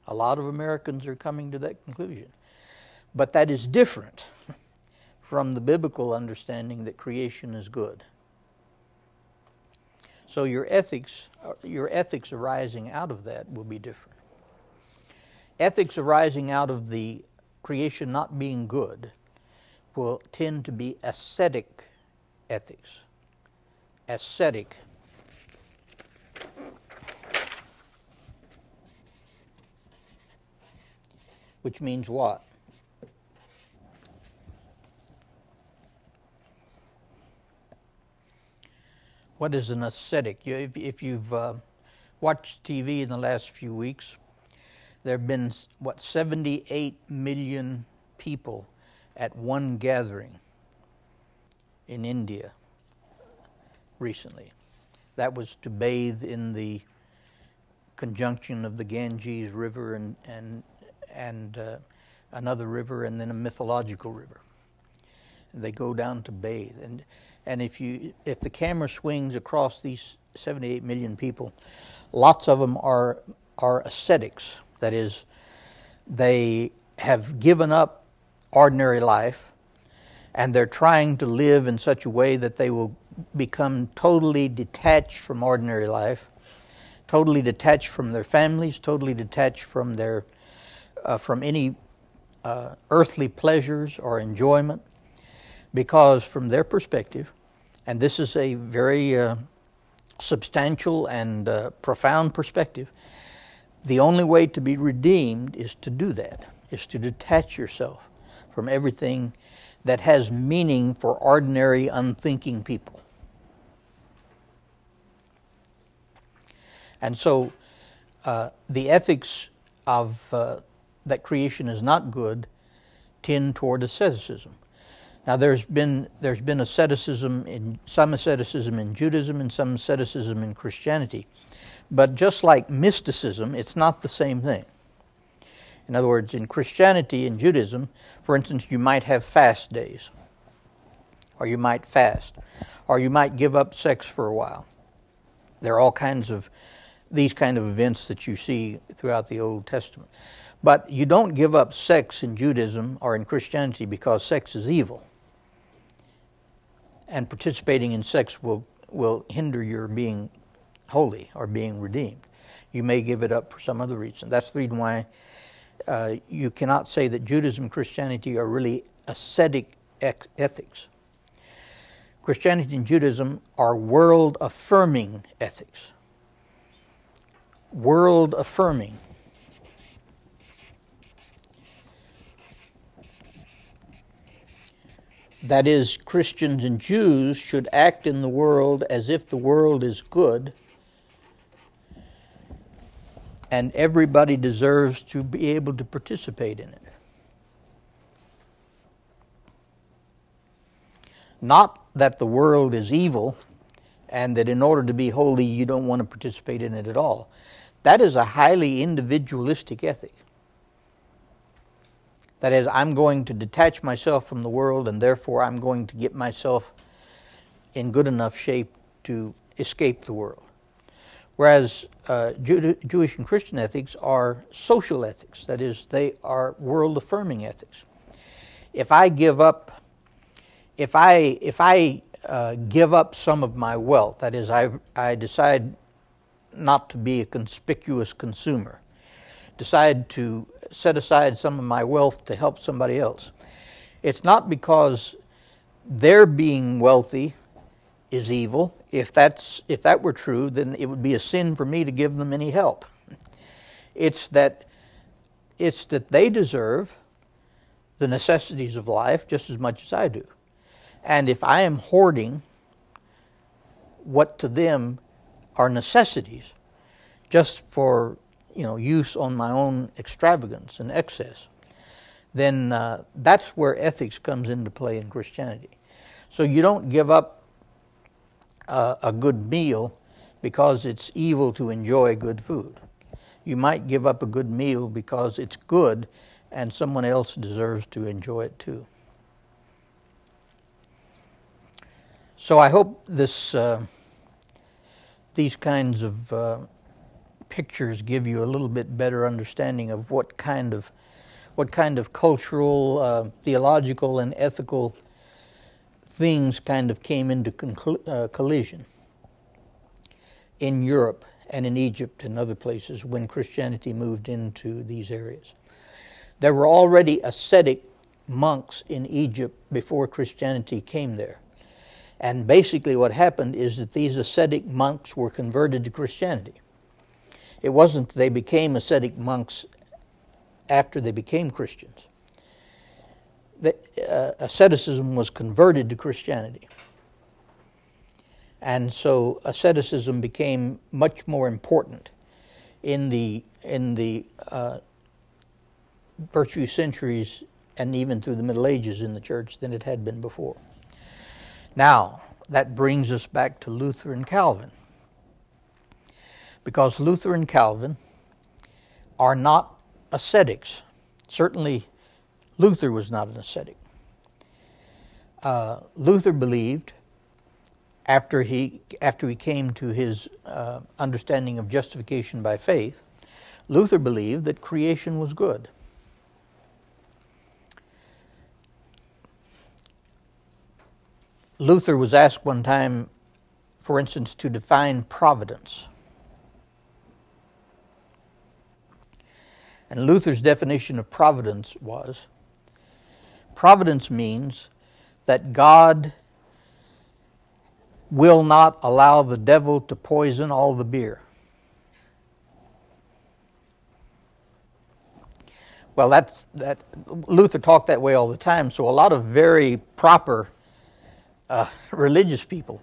A lot of Americans are coming to that conclusion. But that is different from the biblical understanding that creation is good. So your ethics arising out of that will be different. Ethics arising out of the creation not being good will tend to be ascetic ethics. Ascetic. Which means what? What is an ascetic? If you've watched TV in the last few weeks, there have been, 78 million people at one gathering in India recently. That was to bathe in the conjunction of the Ganges River and another river, and then a mythological river. And they go down to bathe, and if the camera swings across these 78 million people, lots of them are ascetics. That is, they have given up ordinary life, and they're trying to live in such a way that they will become totally detached from ordinary life, totally detached from their families, totally detached from their from any earthly pleasures or enjoyment, because from their perspective, and this is a very substantial and profound perspective, the only way to be redeemed is to do that, is to detach yourself from everything that has meaning for ordinary, unthinking people. And so the ethics of that creation is not good tend toward asceticism. Now there's been asceticism in Judaism and some asceticism in Christianity. But just like mysticism, it's not the same thing. In other words, in Christianity and Judaism, for instance, you might have fast days, or you might fast, or you might give up sex for a while. There are all kinds of these kind of events that you see throughout the Old Testament. But you don't give up sex in Judaism or in Christianity because sex is evil. And participating in sex will hinder your being holy or being redeemed. You may give it up for some other reason. That's the reason why you cannot say that Judaism and Christianity are really ascetic ethics. Christianity and Judaism are world-affirming ethics. world affirming. That is, Christians and Jews should act in the world as if the world is good, and everybody deserves to be able to participate in it. Not that the world is evil, and that in order to be holy you don't want to participate in it at all. That is a highly individualistic ethic. That is, I'm going to detach myself from the world, and therefore I'm going to get myself in good enough shape to escape the world. Whereas Jewish and Christian ethics are social ethics. That is, they are world-affirming ethics. If I give up some of my wealth, that is, I decide not to be a conspicuous consumer, decide to set aside some of my wealth to help somebody else, it's not because their being wealthy is evil. If that were true, then it would be a sin for me to give them any help. It's that they deserve the necessities of life just as much as I do. And if I am hoarding what to them are necessities just for use on my own extravagance and excess, then that's where ethics comes into play in Christianity. So you don't give up a good meal because it's evil to enjoy good food. You might give up a good meal because it's good and someone else deserves to enjoy it too. So I hope these kinds of pictures give you a little bit better understanding of what kind of cultural, theological, and ethical things kind of came into collision in Europe and in Egypt and other places when Christianity moved into these areas. There were already ascetic monks in Egypt before Christianity came there. And basically what happened is that these ascetic monks were converted to Christianity. It wasn't that they became ascetic monks after they became Christians. Asceticism was converted to Christianity. And so asceticism became much more important in the first few centuries and even through the Middle Ages in the church than it had been before. Now, that brings us back to Luther and Calvin. Because Luther and Calvin are not ascetics. Certainly, Luther was not an ascetic. Luther believed, after he came to his understanding of justification by faith, Luther believed that creation was good. Luther was asked one time, for instance, to define providence. And Luther's definition of providence was, providence means that God will not allow the devil to poison all the beer. Well, Luther talked that way all the time, so a lot of very proper religious people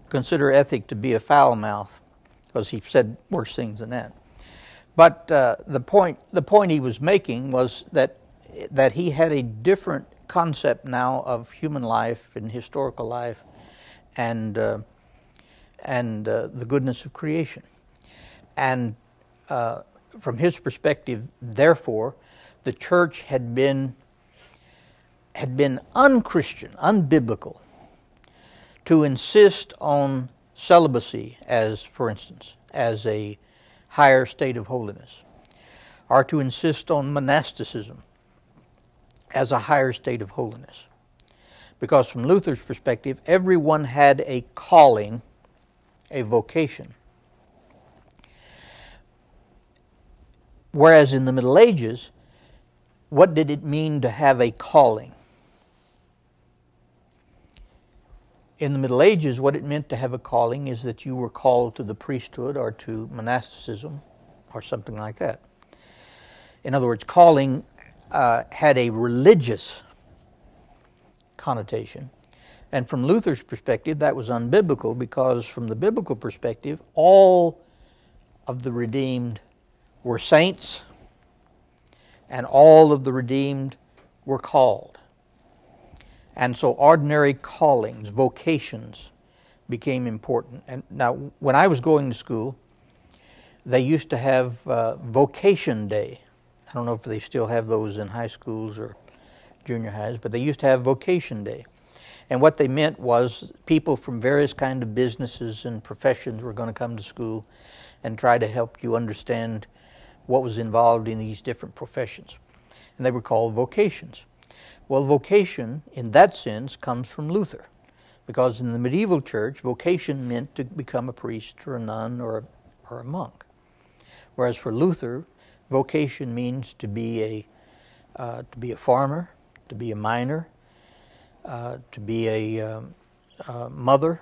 consider ethic to be a foul mouth, because he said worse things than that. But the point he was making was that he had a different concept now of human life and historical life, and the goodness of creation. And from his perspective, therefore, the church had been unchristian, unbiblical, to insist on celibacy as, for instance, as a higher state of holiness, or to insist on monasticism as a higher state of holiness. Because from Luther's perspective, everyone had a calling, a vocation. Whereas in the Middle Ages, what did it mean to have a calling? In the Middle Ages, what it meant to have a calling is that you were called to the priesthood or to monasticism or something like that. In other words, calling had a religious connotation. And from Luther's perspective, that was unbiblical, because from the biblical perspective, all of the redeemed were saints and all of the redeemed were called. And so ordinary callings, vocations, became important. And now, when I was going to school, they used to have vocation day. I don't know if they still have those in high schools or junior highs, but they used to have vocation day. And what they meant was people from various kind of businesses and professions were going to come to school and try to help you understand what was involved in these different professions. And they were called vocations. Well, vocation, in that sense, comes from Luther, because in the medieval church, vocation meant to become a priest or a nun or a monk. Whereas for Luther, vocation means to be a farmer, to be a miner, to be a mother,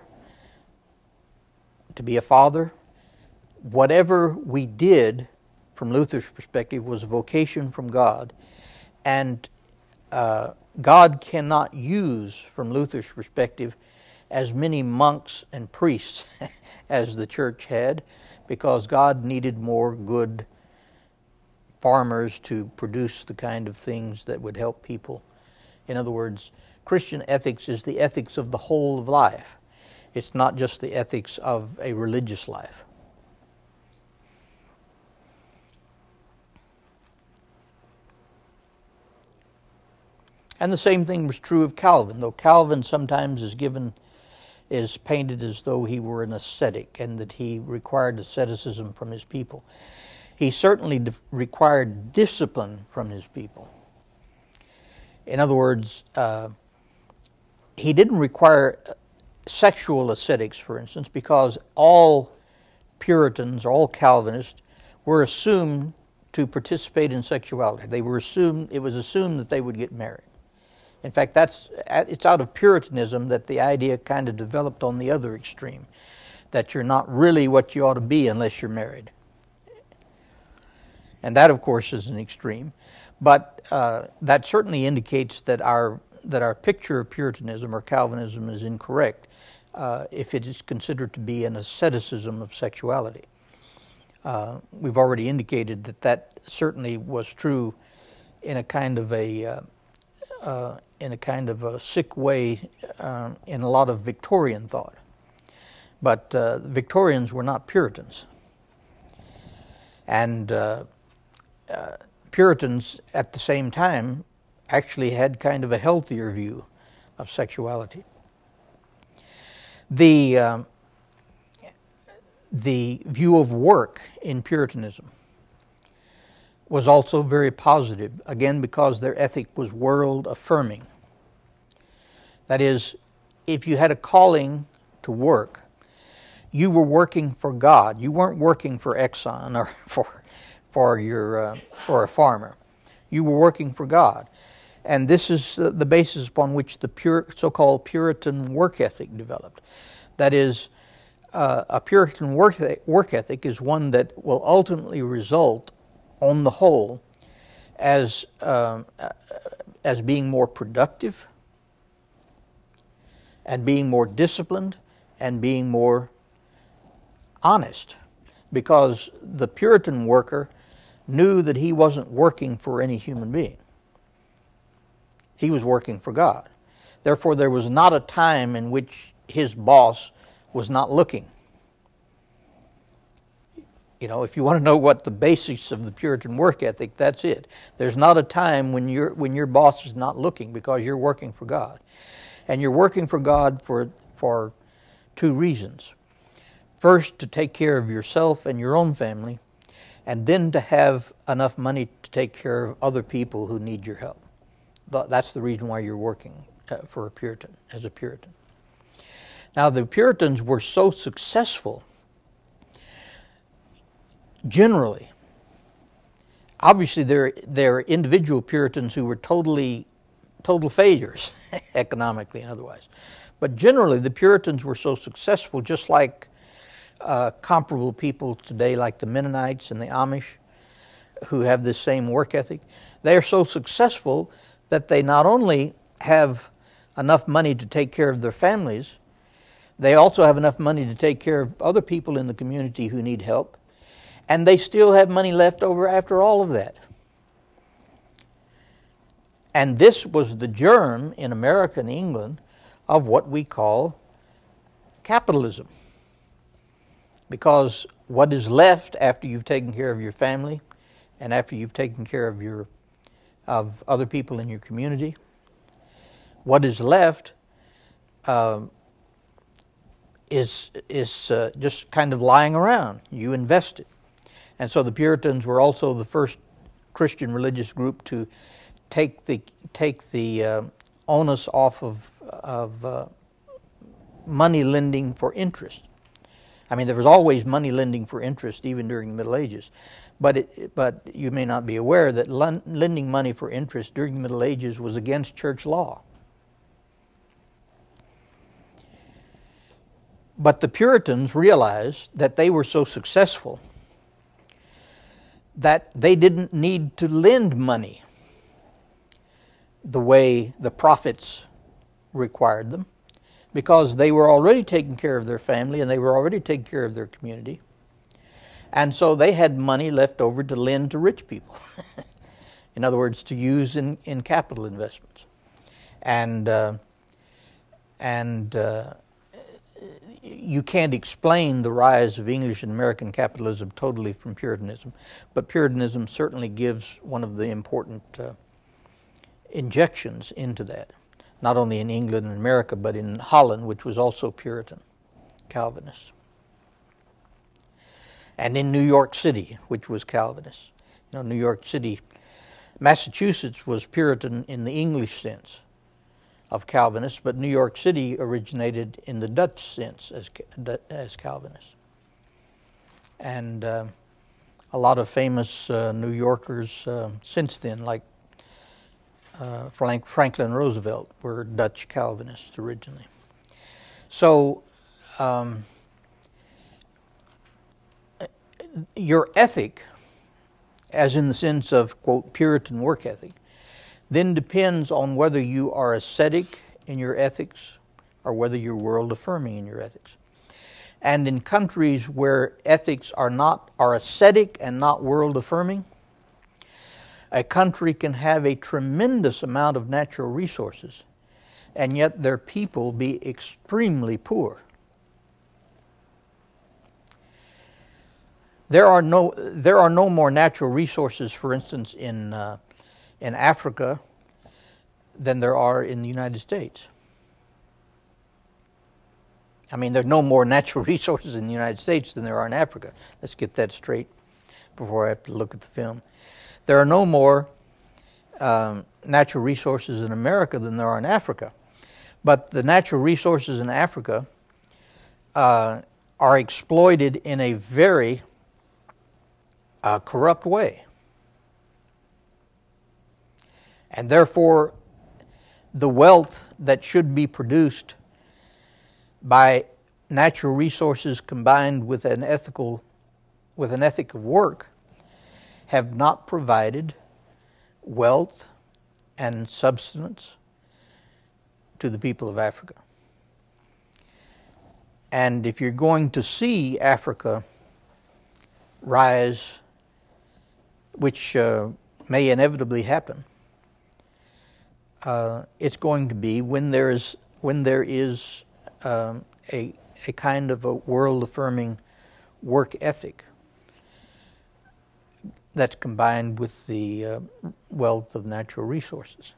to be a father. Whatever we did, from Luther's perspective, was a vocation from God. And God cannot use, from Luther's perspective, as many monks and priests as the church had, because God needed more good farmers to produce the kind of things that would help people. In other words, Christian ethics is the ethics of the whole of life. It's not just the ethics of a religious life. And the same thing was true of Calvin, though Calvin sometimes is painted as though he were an ascetic and that he required asceticism from his people. He certainly required discipline from his people. In other words, he didn't require sexual ascetics, for instance, because all Puritans, all Calvinists, were assumed to participate in sexuality. It was assumed that they would get married. In fact, it's out of Puritanism that the idea kind of developed on the other extreme, that you're not really what you ought to be unless you're married. And that, of course, is an extreme. But that certainly indicates that our picture of Puritanism or Calvinism is incorrect if it is considered to be an asceticism of sexuality. We've already indicated that certainly was true in a kind of a sick way in a lot of Victorian thought. But Victorians were not Puritans. And Puritans, at the same time, actually had kind of a healthier view of sexuality. The view of work in Puritanism was also very positive, again because their ethic was world affirming. That is, if you had a calling to work, you were working for God. You weren't working for Exxon or for a farmer. You were working for God. And this is the basis upon which the so-called Puritan work ethic developed. That is, a Puritan work ethic is one that will ultimately result, on the whole, as being more productive and being more disciplined and being more honest, because the Puritan worker knew that he wasn't working for any human being. He was working for God. Therefore, there was not a time in which his boss was not looking. You know, if you want to know what the basics of the Puritan work ethic, that's it. There's not a time when your boss is not looking, because you're working for God. And you're working for God for two reasons. First, to take care of yourself and your own family, and then to have enough money to take care of other people who need your help. That's the reason why you're working for a Puritan, as a Puritan. Now, the Puritans were so successful, generally. Obviously, there are individual Puritans who were total failures, economically and otherwise. But generally, the Puritans were so successful, just like comparable people today, like the Mennonites and the Amish, who have this same work ethic. They are so successful that they not only have enough money to take care of their families, they also have enough money to take care of other people in the community who need help, and they still have money left over after all of that. And this was the germ in America and England of what we call capitalism. Because what is left after you've taken care of your family and after you've taken care of other people in your community, what is left is just kind of lying around. You invest it. And so the Puritans were also the first Christian religious group to take the onus off of money lending for interest. I mean, there was always money lending for interest, even during the Middle Ages. But you may not be aware that lending money for interest during the Middle Ages was against church law. But the Puritans realized that they were so successful that they didn't need to lend money the way the prophets required them, because they were already taking care of their family and they were already taking care of their community. And so they had money left over to lend to rich people. In other words, to use in capital investments. And you can't explain the rise of English and American capitalism totally from Puritanism, but Puritanism certainly gives one of the important injections into that, not only in England and America, but in Holland, which was also Puritan, Calvinist. And in New York City, which was Calvinist. You know, New York City, Massachusetts was Puritan in the English sense of Calvinist, but New York City originated in the Dutch sense as Calvinist. And a lot of famous New Yorkers since then, like Franklin Roosevelt, were Dutch Calvinists originally. So your ethic, as in the sense of, quote, Puritan work ethic, then depends on whether you are ascetic in your ethics or whether you're world-affirming in your ethics. And in countries where ethics are ascetic and not world-affirming, a country can have a tremendous amount of natural resources, and yet their people be extremely poor. There are no more natural resources, for instance, in Africa than there are in the United States. I mean, there are no more natural resources in the United States than there are in Africa. Let's get that straight before I have to look at the film. There are no more natural resources in America than there are in Africa. But the natural resources in Africa are exploited in a very corrupt way. And therefore, the wealth that should be produced by natural resources combined with an ethic of work have not provided wealth and substance to the people of Africa. And if you're going to see Africa rise, which may inevitably happen, it's going to be when there is a kind of a world-affirming work ethic that's combined with the wealth of natural resources.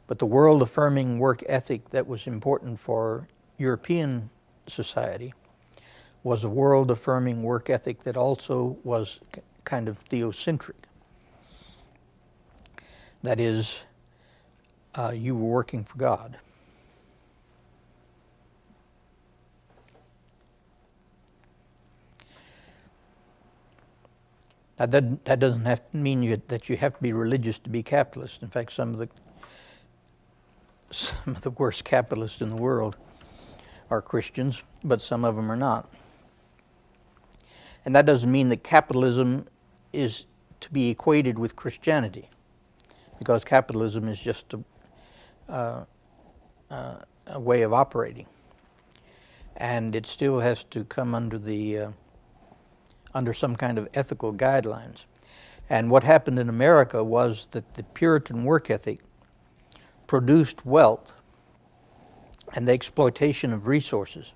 But the world-affirming work ethic that was important for European society was a world-affirming work ethic that also was kind of theocentric. That is, you were working for God. Now, that doesn't have to mean that you have to be religious to be capitalist. In fact, some of some of the worst capitalists in the world are Christians, but some of them are not. And that doesn't mean that capitalism is to be equated with Christianity, because capitalism is just a way of operating, and it still has to come under under some kind of ethical guidelines. And what happened in America was that the Puritan work ethic produced wealth and the exploitation of resources.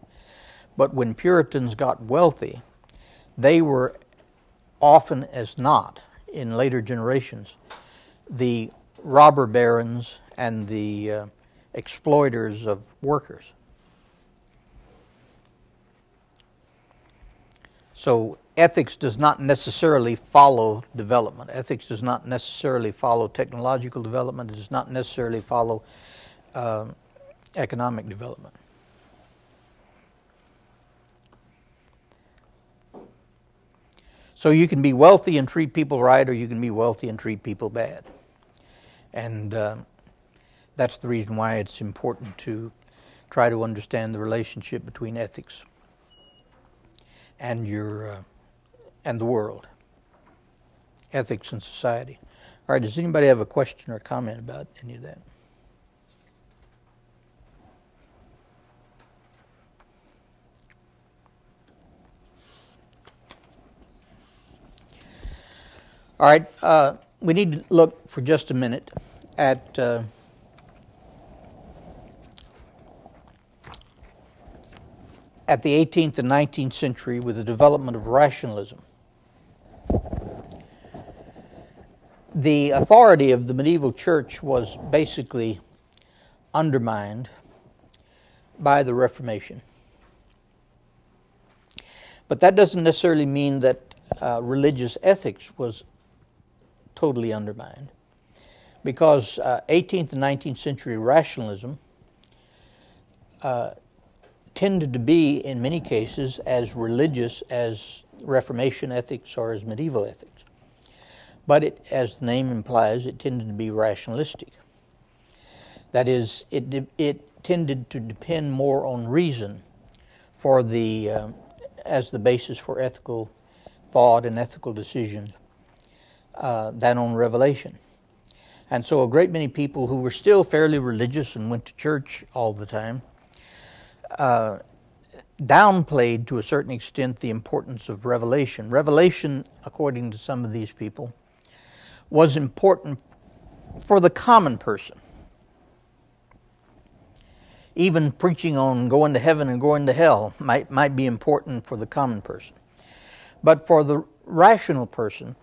But when Puritans got wealthy, they were often as not, in later generations, the robber barons and the exploiters of workers. So ethics does not necessarily follow development. Ethics does not necessarily follow technological development. It does not necessarily follow economic development. So you can be wealthy and treat people right, or you can be wealthy and treat people bad. And that's the reason why it's important to try to understand the relationship between ethics and and the world, ethics and society. All right, does anybody have a question or comment about any of that? All right, we need to look for just a minute at the 18th and 19th century with the development of rationalism. The authority of the medieval church was basically undermined by the Reformation. But that doesn't necessarily mean that religious ethics was totally undermined, because 18th and 19th century rationalism tended to be, in many cases, as religious as Reformation ethics or as medieval ethics. But it, as the name implies, it tended to be rationalistic. That is, it tended to depend more on reason for as the basis for ethical thought and ethical decisions than on revelation. And so a great many people who were still fairly religious and went to church all the time downplayed to a certain extent the importance of revelation. Revelation, according to some of these people, was important for the common person. Even preaching on going to heaven and going to hell might be important for the common person. But for the rational person,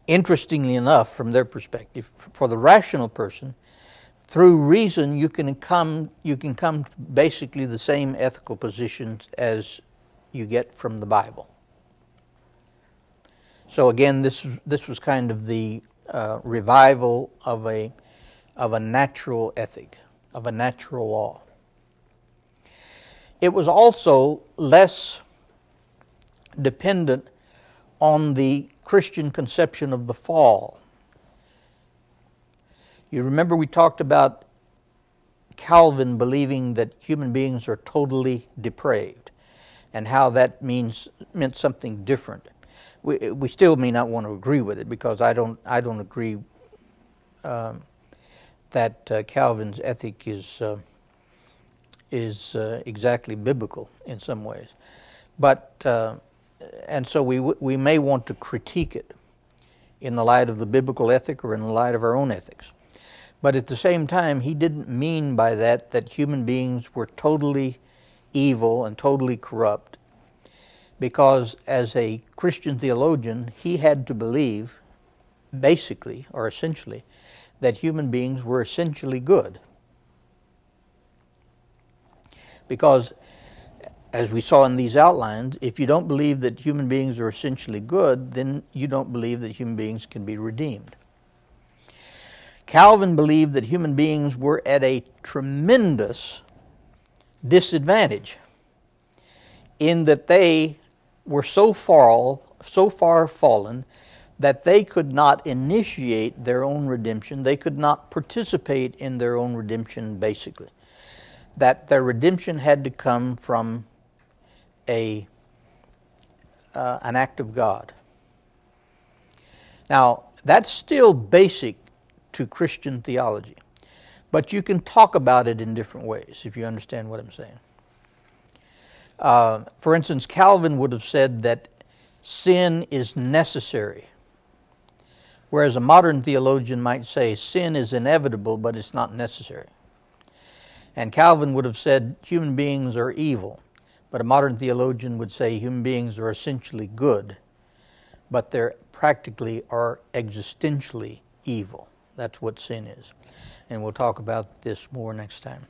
interestingly enough, from their perspective, for the rational person, through reason you can come to basically the same ethical positions as you get from the Bible. So again, this was kind of the revival of a natural ethic, of a natural law. It was also less dependent on the Christian conception of the fall. You remember we talked about Calvin believing that human beings are totally depraved, and how that meant something different. We still may not want to agree with it, because I don't agree that Calvin's ethic is exactly biblical in some ways, but and so we may want to critique it in the light of the biblical ethic or in the light of our own ethics. But at the same time, he didn't mean by that human beings were totally evil and totally corrupt, because as a Christian theologian, he had to believe, basically or essentially, that human beings were essentially good. Because, as we saw in these outlines, if you don't believe that human beings are essentially good, then you don't believe that human beings can be redeemed. Calvin believed that human beings were at a tremendous disadvantage, in that they were so far fallen that they could not initiate their own redemption. They could not participate in their own redemption, basically. That their redemption had to come from an act of God. Now, that's still basic to Christian theology, but you can talk about it in different ways, if you understand what I'm saying. For instance, Calvin would have said that sin is necessary, whereas a modern theologian might say sin is inevitable, but it's not necessary. And Calvin would have said human beings are evil, but a modern theologian would say human beings are essentially good, but they're practically are existentially evil. That's what sin is. And we'll talk about this more next time.